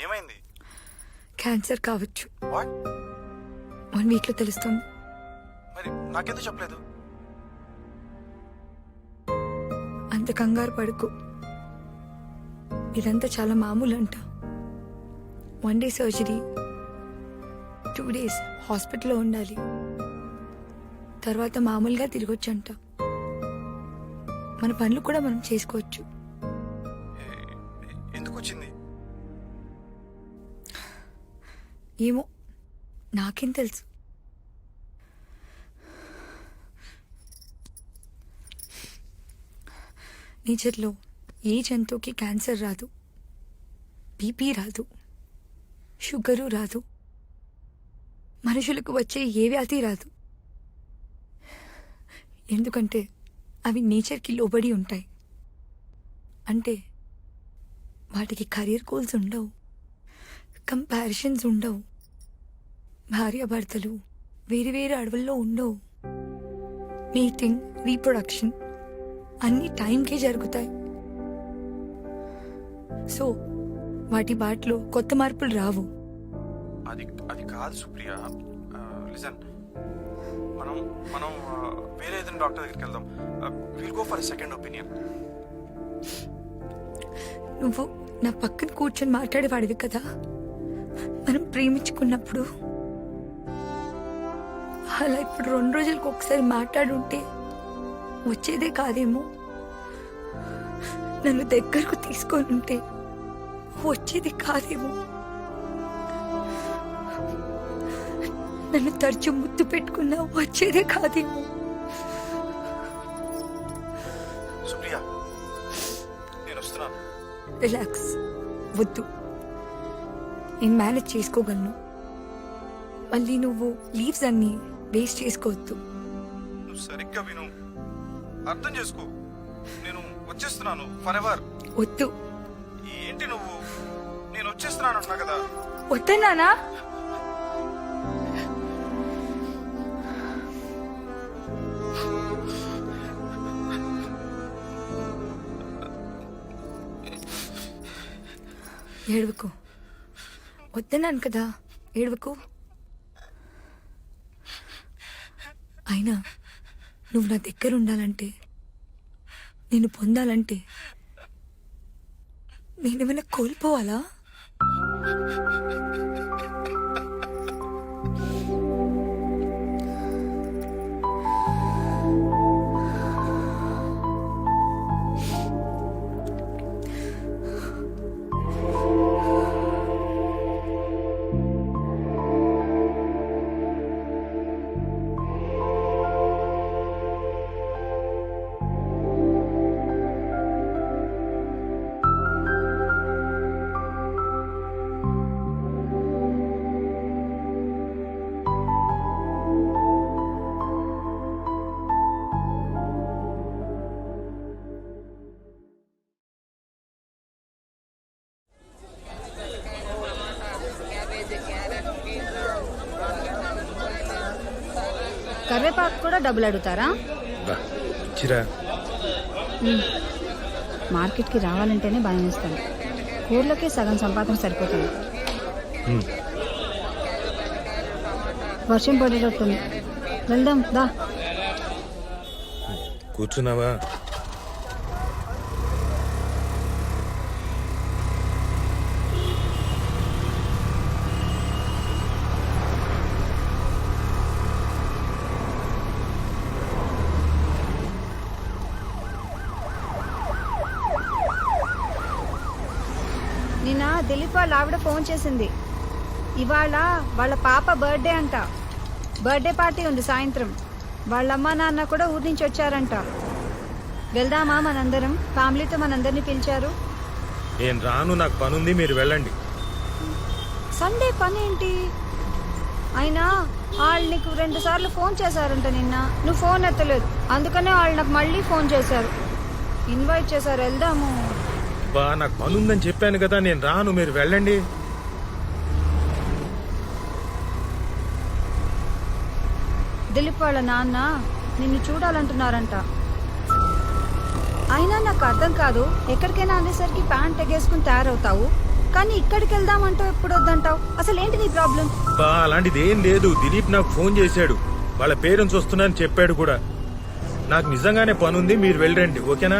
ఏమైంది? క్యాన్సర్ కావచ్చు. వాట్? 1 వీక్లో తెలుస్తుంది. మరి నాకెందుకు చెప్పలేదు? అంత కంగారు పడుకు. ఇదంతా చాలా మామూలు అంట. 1 డే సర్జరీ, 2 డేస్ హాస్పిటల్లో ఉండాలి. తర్వాత మామూలుగా తిరగొచ్చంట. మన పనులు కూడా మనం చేసుకోవచ్చు. ఎందుకు వచ్చింది? ఏమో, నాకేం తెలుసు. నేచర్లో ఏ జంతువుకి క్యాన్సర్ రాదు, బీపీ రాదు, షుగరు రాదు, మనుషులకు వచ్చే ఏ వ్యాధి రాదు. ఎందుకంటే అవి నేచర్కి లోబడి ఉంటాయి. అంటే వాటికి కెరీర్ గోల్స్ ఉండవు, కంపారిజన్స్ ఉండవు, భార్యాభర్తలు వేరు వేరు అడవుల్లో ఉండవు. మీటింగ్, రీప్రొడక్షన్ అన్ని టైంకే జరుగుతాయి. సో వాటి బాటలో కొత్త మార్పులు రావు. అది అది కాదు సుప్రియ. లిజన్, మనం మనం వేరే ఏదైనా డాక్టర్ దగ్గరికి వెళ్దాం. Will go for second opinion. నువ్వు నా పక్కన కూర్చొని మాట్లాడేవాడివి కదా మనం ప్రేమించుకున్నప్పుడు. అలా ఇప్పుడు 2 రోజులకు ఒకసారి మాట్లాడుంటే వచ్చేదే కాదేమో. నన్ను దగ్గరకు తీసుకొని ఉంటే వచ్చేది కాదేమో. నన్ను తరచు ముద్దు పెట్టుకున్నా వచ్చేదే కాదేమో. సుప్రియ, నేను వస్తున్నాను. రిలాక్స్, వద్దు. నేను మేనేజ్ చేసుకోగలను. మళ్ళీ నువ్వు లీవ్స్ అన్ని వేస్ట్ చేసుకోవద్దు. నువ్వు సరిగ్గా విను, అర్థం చేసుకో. నేను వచ్చేస్తున్నాను ఫర్ ఎవర్. వద్దు. ఏంటి నువ్వు? నేను వచ్చేస్తున్నాను అంటున్నా కదా. వద్దన్నానా? ఏడవకు. వద్దన్నాను కదా, ఏడవకు. అయినా నువ్వు నా దగ్గర ఉండాలంటే, నేను పొందాలంటే నేనేమైనా కోల్పోవాలా? కరివేపాకు కూడా డబ్బులు అడుగుతారా? మార్కెట్కి రావాలంటేనే భయం వేస్తాను. కూరలకే సగం సంపాదన సరిపోతుంది. వర్షం పడేటట్టుంది, వెళ్దాం దా. కూర్చున్నావా? దిలీప్ వాళ్ళ ఆవిడ ఫోన్ చేసింది. ఇవాళ వాళ్ళ పాప బర్త్డే అంట. బర్త్డే పార్టీ ఉంది సాయంత్రం. వాళ్ళ అమ్మా నాన్న కూడా ఊరి నుంచి వచ్చారంట. వెళ్దామా మనందరం? ఫ్యామిలీతో మనందరినీ పిలిచారు. నేను రాను, నాకు పనుంది, మీరు వెళ్ళండి. సండే పని ఏంటి? అయినా వాళ్ళు నీకు 2 సార్లు ఫోన్ చేశారంట నిన్న. నువ్వు ఫోన్ ఎత్తలేదు, అందుకనే వాళ్ళు నాకు మళ్ళీ ఫోన్ చేశారు, ఇన్వైట్ చేశారు. వెళ్దాము. బా నాకు పనుందని చెప్పాను కదా, నేను రాను, మీరు వెళ్ళండి. దిలీప్ వాళ్ళ నాన్న నిన్ను చూడాలంటున్నారంట. అయినా నాకు అర్థం కాదు, ఎక్కడికైనా అనేసరికి ప్యాంట్ ఎగేసుకుని తయారవుతావు, కానీ ఇక్కడికి వెళ్దామంటావు, ఎప్పుడు వద్దంటావు. అసలు ఏంటి నీ ప్రాబ్లం? బా అలాంటిది ఏం లేదు. దిలీప్ నాకు ఫోన్ చేశాడు, వాళ్ళ పేరెంట్స్ వస్తున్నారని చెప్పాడు కూడా. నాకు నిజంగానే పనుంది, మీరు వెళ్ళండి, ఓకేనా?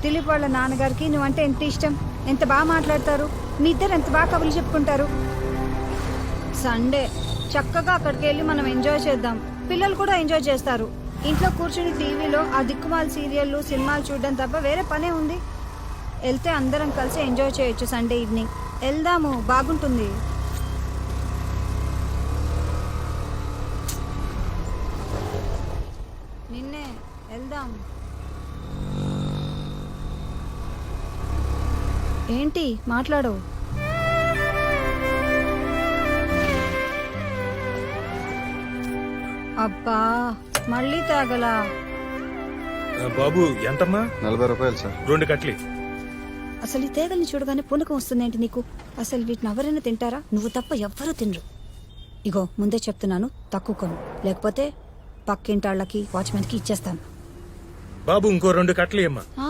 దిలీప్ వాళ్ళ నాన్నగారికి నువ్వంటే ఎంత ఇష్టం, ఎంత బాగా మాట్లాడతారు, మీ ఇద్దరు ఎంత బాగా కబుర్లు చెప్పుకుంటారు. సండే చక్కగా అక్కడికి వెళ్ళి మనం ఎంజాయ్ చేద్దాం. పిల్లలు కూడా ఎంజాయ్ చేస్తారు. ఇంట్లో కూర్చుని టీవీలో ఆ దిక్కుమాల సీరియళ్ళు, సినిమాలు చూడడం తప్ప వేరే పనే ఉంది. వెళ్తే అందరం కలిసి ఎంజాయ్ చేయొచ్చు. సండే ఈవినింగ్ వెళ్దాము, బాగుంటుంది. నిన్నే వెళ్దాం. ఏంటి మాట్లాడు? అబ్బా మళ్ళీ తాగలా? బాబు ఎంతమ్మా? 40 రూపాయలు సార్. 2 కట్లి. అసలు ఈ తేగల్ని చూడగానే పూనకం వస్తుందేంటి నీకు? అసలు వీటిని ఎవరైనా తింటారా? నువ్వు తప్ప ఎవ్వరూ తినరు. ఇగో ముందే చెప్తున్నాను, తక్కువ కొను, లేకపోతే పక్కింటాళ్ళకి వాచ్మెన్కి ఇచ్చేస్తాను. బాబు ఇంకో 2 కట్లి అమ్మా. ఆ?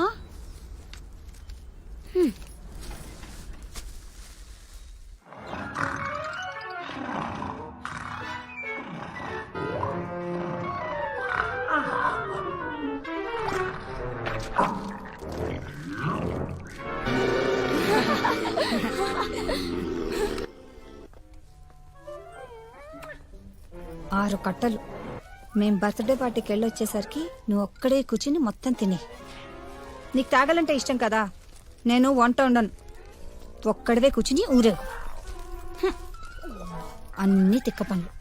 6 కట్టలు. మేం బర్త్డే పార్టీకి వెళ్ళొచ్చేసరికి నువ్వు ఒక్కడే కూర్చుని మొత్తం తిని. నీకు తాగాలంటే ఇష్టం కదా, నేను వంట ఉండను. ఒక్కడవే కూర్చుని ఊరేగు. అన్ని తిక్క పనులు.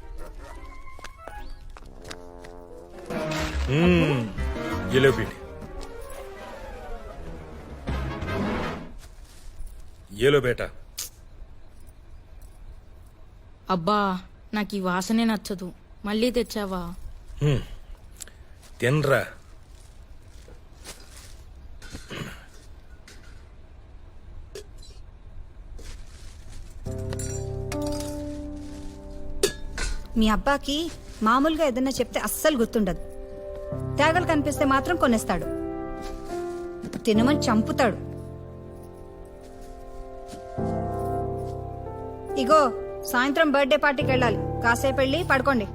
ఏలో బేటా. అబ్బా నాకు ఈ వాసనే నచ్చదు, మళ్ళీ తెచ్చావా? తినరా. మీ అబ్బాకి మామూలుగా ఏదన్నా చెప్తే అస్సలు గుర్తుండదు. తేగలు కనిపిస్తే మాత్రం కొనేస్తాడు, తినమని చంపుతాడు. ఇగో సాయంత్రం బర్త్డే పార్టీకి వెళ్ళాలి, కాసేపు వెళ్ళి పడుకోండి.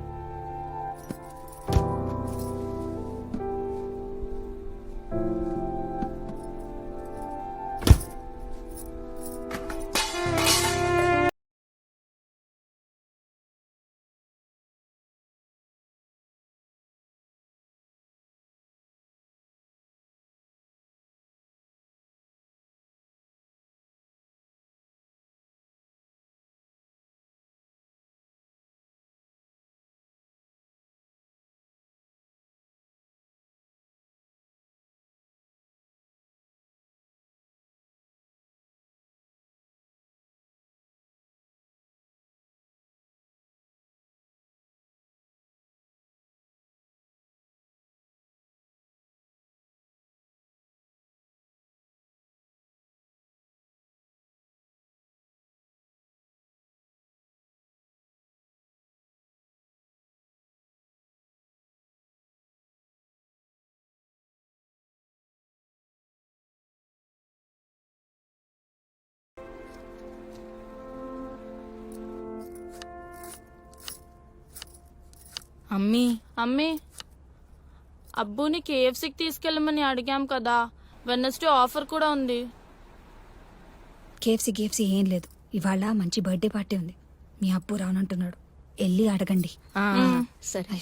అమ్మీ అమ్మీ, అబ్బుని కేఎఫ్సీకి తీసుకెళ్ళమని అడిగాం కదా, వెన్నస్డే ఆఫర్ కూడా ఉంది. కేఎఫ్సీ ఏం లేదు, ఇవాళ మంచి బర్త్డే పార్టీ ఉంది. మీ అబ్బు రానంటున్నాడు, వెళ్ళి అడగండి. సరే.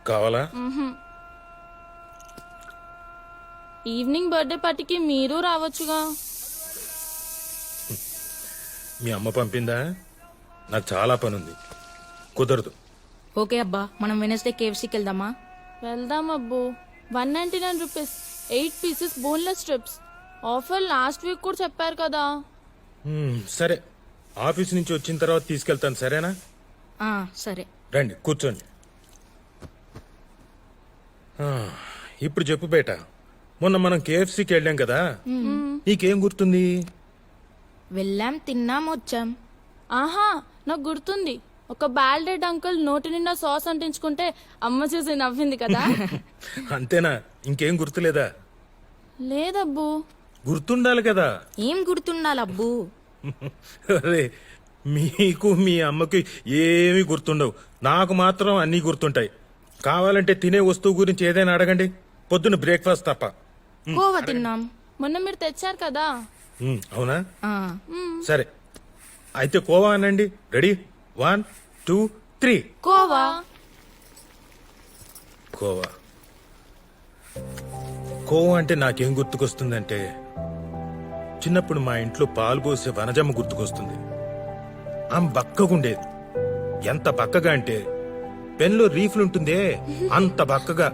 కావాలా? ఈవినింగ్ బర్త్డే పార్టీకి మీరు రావచ్చుగా. మీ అమ్మ పంపిందా? నాకు చాలా పని ఉంది, కుదరదు. ఓకే అబ్బా, మనం వెనస్డే కేఎఫ్సీకి వెళ్దామా? వెళ్దాం అబ్బు. 199 rupees 8 pieces boneless strips. Offer last week కూడా చెప్పారు కదా. సరే, ఆఫీస్ నుంచి వచ్చిన తర్వాత తీసుకెళ్తాను, సరేనా? సరే. రండి కూర్చోండి. ఇప్పుడు చెప్పు బేట, మొన్న మనం కేఎఫ్సీకి వెళ్ళాం కదా, నీకేం గుర్తుంది? వెళ్ళాం, తిన్నాం, వచ్చాం. ఆహా, నాకు గుర్తుంది. ఒక బాల్డెడ్ అంకుల్ నోటి నిండా సాస్ అంటించుకుంటే అమ్మ చూసి నవ్వింది కదా. అంతేనా? ఇంకేం గుర్తులేదా? లేదబ్బు. గుర్తుండాలి కదా. ఏం గుర్తుండాలబ్బు? అరే, మీకు మీ అమ్మకి ఏమీ గుర్తుండవు, నాకు మాత్రం అన్నీ గుర్తుంటాయి. కావాలంటే తినే వస్తువు గురించి ఏదైనా అడగండి, పొద్దున్న బ్రేక్ఫాస్ట్ తప్ప. కోవా తిన్నాం. మొన్న మీరు తెచ్చారు కదా. అవునా? సరే, అయితే కోవా అనండి. రెడీ? 1 2 3. కోవా. కోవా కోవా అంటే నాకేం గుర్తుకొస్తుందంటే, చిన్నప్పుడు మా ఇంట్లో పాలు పోసే వనజమ్మ గుర్తుకొస్తుంది. ఆమె బక్కగుండేది. ఎంత బక్కగా అంటే పెన్లో రీఫ్లుంటుందే అంత బక్కగా.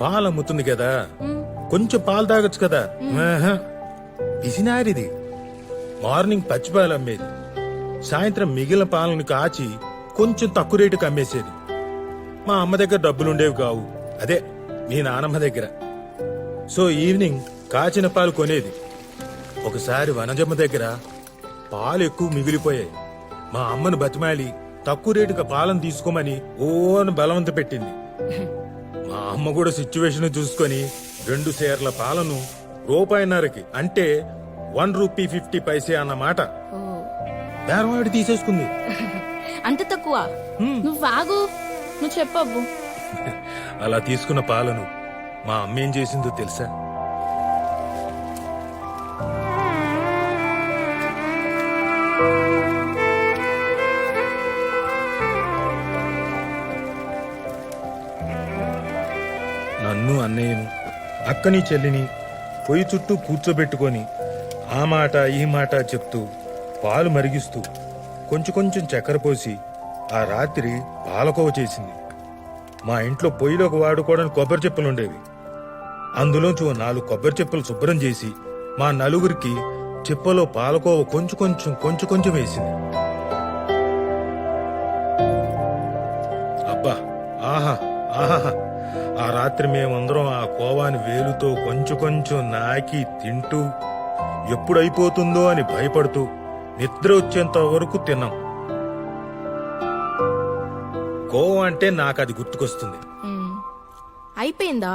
పాలు అమ్ముతుంది కదా, కొంచెం పాలు తాగొచ్చు కదా. పిసినారిది. మార్నింగ్ పచ్చిపాలు అమ్మేది, సాయంత్రం మిగిలిన పాలను కాచి కొంచెం తక్కువ రేటుకి అమ్మేసేది. మా అమ్మ దగ్గర డబ్బులుండేవి కావు, అదే మీ నానమ్మ దగ్గర. సో ఈవినింగ్ కాచిన పాలు కొనేది. ఒకసారి వనజమ్మ దగ్గర పాలు ఎక్కువ మిగిలిపోయాయి. మా అమ్మను బతిమాలి తక్కువ రేటుగా పాలను తీసుకోమని ఓను బలవంత పెట్టింది. మా అమ్మ కూడా సిచ్యువేషన్ చూసుకొని 2 సేర్ల పాలను రూపాయిన్నరకి, అంటే 1 రూపీ 50 పైసే అన్నమాట, బేరవాడి తీసేసుకుంది. అంత తక్కువ? నువ్వు ఆగు, నువ్వు చెప్పబ్బు. అలా తీసుకున్న పాలను మా అమ్మ ఏం చేసిందో తెలుసా? నన్ను, అన్నయ్యను, అక్కని, చెల్లిని పొయ్యి చుట్టూ కూర్చోబెట్టుకొని ఆ మాట ఈ మాట చెప్తూ పాలు మరిగిస్తూ కొంచెం కొంచెం చక్కెర పోసి ఆ రాత్రి పాలకోవ చేసింది. మా ఇంట్లో పొయ్యిలోకి వాడుకోవడానికి కొబ్బరి చెప్పులుండేవి. అందులోంచి 4 కొబ్బరి చెప్పులు శుభ్రం చేసి మా నలుగురికి చిప్పలో పాలకోవ కొంచెం కొంచెం వేసింది. అబ్బా, ఆహా ఆహా! ఆ రాత్రి మేమందరం ఆ కోవాని వేలుతో కొంచెం నాకి తింటూ, ఎప్పుడైపోతుందో అని భయపడుతూ నిద్ర వచ్చేంత వరకు తిన్నాం. కోవా అంటే నాకు అది గుర్తుకొస్తుంది. అయిపోయిందా?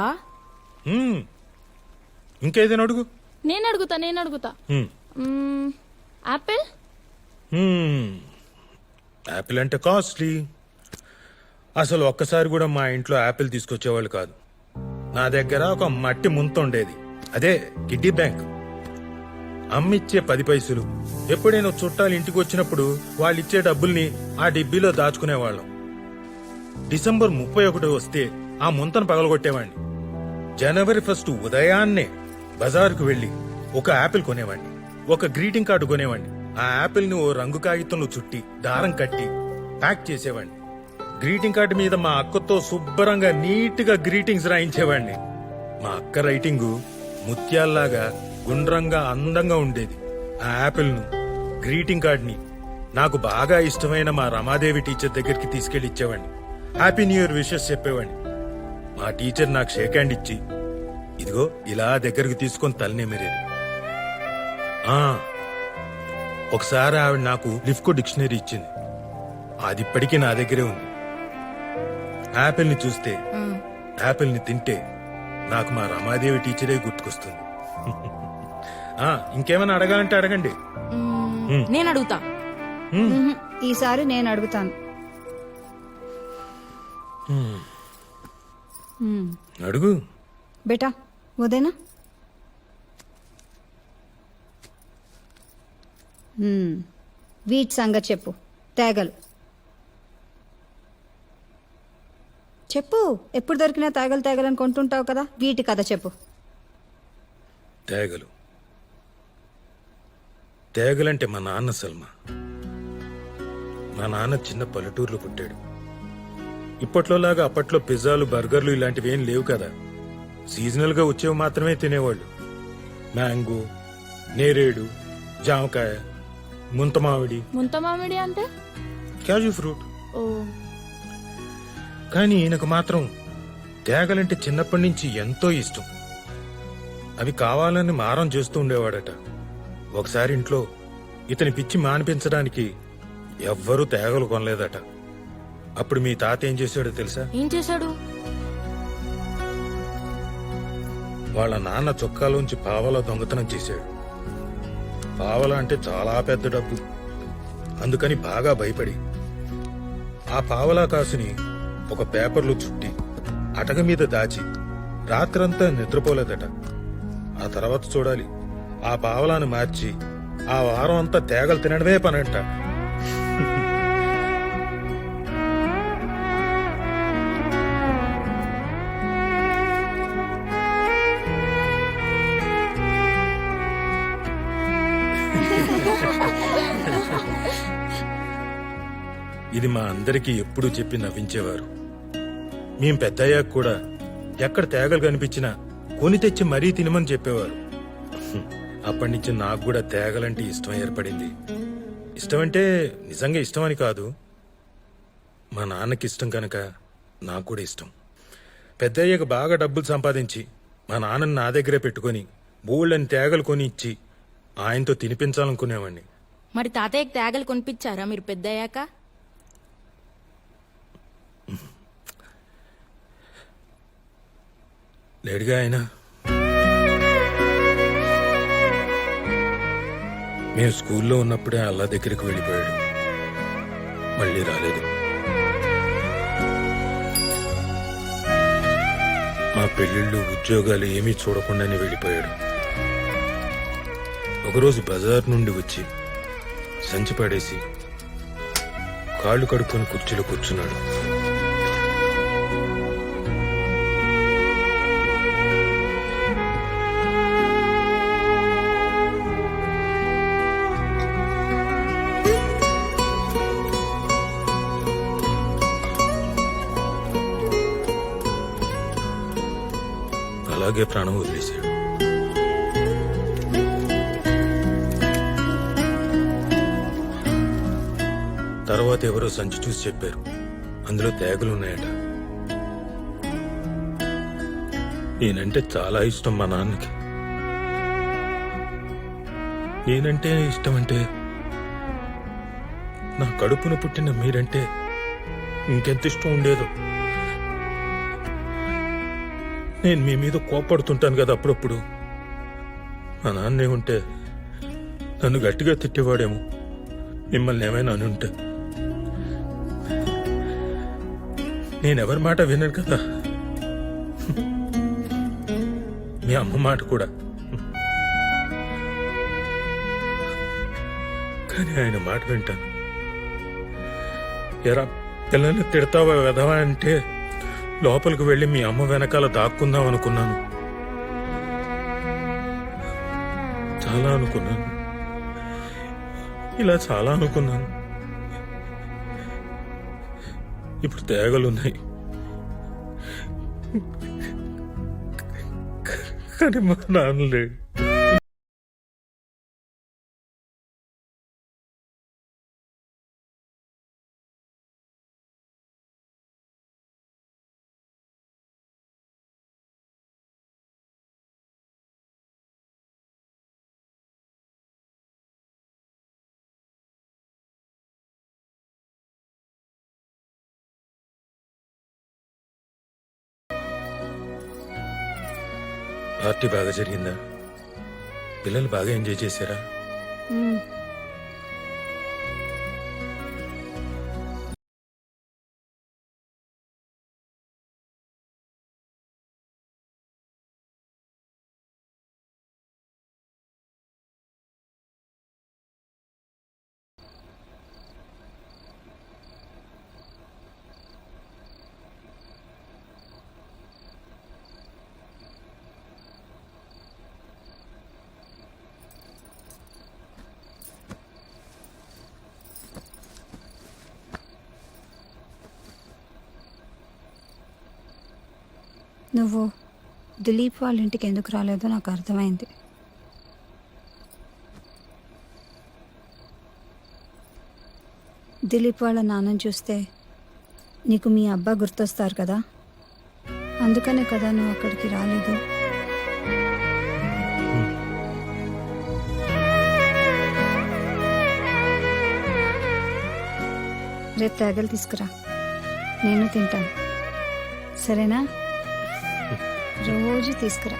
ఇంకేదైనా అడుగు. నేను అడుగుతా. యాపిల్. యాపిల్ అంటే కాస్ట్లీ. అసలు ఒక్కసారి కూడా మా ఇంట్లో యాపిల్ తీసుకొచ్చేవాళ్ళు కాదు. నా దగ్గర ఒక మట్టి ముంత ఉండేది, అదే కిడ్డీ బ్యాంక్. అమ్మిచ్చే 10 పైసలు. ఎప్పుడైనా చుట్టాలు ఇంటికి వచ్చినప్పుడు వాళ్ళు ఇచ్చే డబ్బుల్ని ఆ డిబ్బీలో దాచుకునేవాళ్ళం. డిసెంబర్ 31 వస్తే ఆ ముంతను పగలగొట్టేవాడిని. జనవరి 1 ఉదయాన్నే బజారుకు వెళ్లి ఒక యాపిల్ కొనేవాడిని, ఒక గ్రీటింగ్ కార్డు కొనేవాడిని. ఆ యాపిల్ ని ఓ రంగు కాగితంలో చుట్టి దారం కట్టి ప్యాక్ చేసేవాడిని. గ్రీటింగ్ కార్డు మీద మా అక్కతో శుభ్రంగా నీట్గా గ్రీటింగ్స్ రాయించేవాడిని. మా అక్క రైటింగు ముత్యాల్లాగా గుండ్రంగా అందంగా ఉండేది. ఆ యాపిల్ ను, గ్రీటింగ్ కార్డ్ ని నాకు బాగా ఇష్టమైన మా రమాదేవి టీచర్ దగ్గరికి తీసుకెళ్లి ఇచ్చేవాడిని. హ్యాపీ న్యూ ఇయర్ విషెస్ చెప్పేవాడిని. మా టీచర్ నాకు షేక్ హ్యాండ్ ఇచ్చి, ఇదిగో ఇలా దగ్గరకు తీసుకొని తలనేమిరేది. ఒకసారి ఆవిడ నాకు లిఫ్కో డిక్షనరీ ఇచ్చింది, అది ఇప్పటికీ నా దగ్గరే ఉంది. యాపిల్ ని చూస్తే, యాపిల్ ని తింటే నాకు మా రమాదేవి టీచరే గుర్తుకొస్తుంది. ఇంకేమైనా అడగాలంటే అడగండి. నేను అడుగుతా. ఈసారి నేను అడుగుతాను. అడుగు బేటా, ఉదయనా? వీటి సంగతి చెప్పు. తేగలు చెప్పు, ఎప్పుడు దొరికినా తాగలు తాగలని కొంటుంటావు కదా, వీటి కథ చెప్పు. తేగలు తేగలంటే మా నాన్న సల్మా. మా నాన్న చిన్న పల్లెటూరులో పుట్టాడు. ఇప్పట్లోలాగా అప్పట్లో పిజ్జాలు బర్గర్లు ఇలాంటివి ఏం లేవు కదా. సీజనల్గా వచ్చేవి మాత్రమే తినేవాళ్ళు. మ్యాంగో, నేరేడు, జామకాయ, ముంతమామిడి, ముంతమామిడి అంటే క్యాజు ఫ్రూట్. ఓ కానీ ఈయనకు మాత్రం తేగలంటే చిన్నప్పటి నుంచి ఎంతో ఇష్టం. అవి కావాలని మారం చేస్తూ ఉండేవాడట. ఒకసారి ఇంట్లో ఇతని పిచ్చి మానిపించడానికి ఎవ్వరూ తేగలు కొనలేదట. అప్పుడు మీ తాత ఏం చేశాడో తెలుసా? ఏం చేశాడు? వాళ్ళ నాన్న చొక్కాలోంచి పావలా దొంగతనం చేశాడు. పావలా అంటే చాలా పెద్ద డబ్బు. అందుకని బాగా భయపడి ఆ పావలా కాసుని ఒక పేపర్లో చుట్టి అటక మీద దాచి రాత్రంతా నిద్రపోలేదట. ఆ తర్వాత చూడాలి, ఆ పావలాను మార్చి ఆ వారం అంతా తేగలు తినడమే పనంట. ఇది మా అందరికీ ఎప్పుడూ చెప్పి నవ్వించేవారు. మేం పెద్దయ్యాక కూడా ఎక్కడ తేగలు కనిపించినా కొని తెచ్చి మరీ తినమని చెప్పేవారు. అప్పటి నుంచి నాకు కూడా తేగలంటే ఇష్టం ఏర్పడింది. ఇష్టమంటే నిజంగా ఇష్టం అని కాదు, మా నాన్నకి ఇష్టం కనుక నాకు కూడా ఇష్టం. పెద్దయ్యాక బాగా డబ్బులు సంపాదించి మా నాన్నని నా దగ్గరే పెట్టుకొని బోళ్ళని తేగలు కొని ఇచ్చి ఆయనతో తినిపించాలనుకునేవాడిని. మరి తాతయ్యకి తేగలు కొనిపించారా మీరు పెద్దయ్యాక? లేడుగా ఆయన. మేము స్కూల్లో ఉన్నప్పుడే అల్లా దగ్గరికి వెళ్ళిపోయాడు. మళ్ళీ రాలేదు. మా పెళ్లిళ్ళు, ఉద్యోగాలు ఏమీ చూడకుండానే వెళ్ళిపోయాడు. ఒకరోజు బజార్ నుండి వచ్చి సంచి పడేసి కాళ్ళు కడుక్కొని కుర్చీలో కూర్చున్నాడు. అలాగే ప్రాణం వదిలేశాడు. తర్వాత ఎవరో సంచి చూసి చెప్పారు, అందులో తేగలున్నాయట. నేనంటే చాలా ఇష్టం మా నాన్నకి. నేనంటే ఇష్టం అంటే నా కడుపున పుట్టిన మీరంటే ఇంకెంత ఇష్టం ఉండేదో. నేను మీ మీద కోపడుతుంటాను కదా అప్పుడప్పుడు. మా నాన్నే ఉంటే నన్ను గట్టిగా తిట్టేవాడేమో, మిమ్మల్ని ఏమైనా అని ఉంటే. నేనెవరి మాట వినను కదా, మీ అమ్మ మాట కూడా. కానీ ఆయన మాట వింటాను. ఎరా పిల్లల్ని తిడతావా వెధవా అంటే లోపలికి వెళ్ళి మీ అమ్మ వెనకాల దాక్కుందాం అనుకున్నాను. చాలా అనుకున్నాను, ఇలా చాలా అనుకున్నాను. ఇప్పుడు తేగలున్నాయి, కానీ మా నాన్న లేడు. పార్టీ బాగా జరిగిందా? పిల్లలు బాగా ఎంజాయ్ చేశారా? నువ్వు దిలీప్ వాళ్ళ ఇంటికి ఎందుకు రాలేదో నాకు అర్థమైంది. దిలీప్ వాళ్ళ నాన్నని చూస్తే నీకు మీ అబ్బా గుర్తొస్తారు కదా, అందుకనే కదా నువ్వు అక్కడికి రాలేదు. రేపు తేగలు తీసుకురా, నేను తింటాను, సరేనా? రోజు తీసుకురా.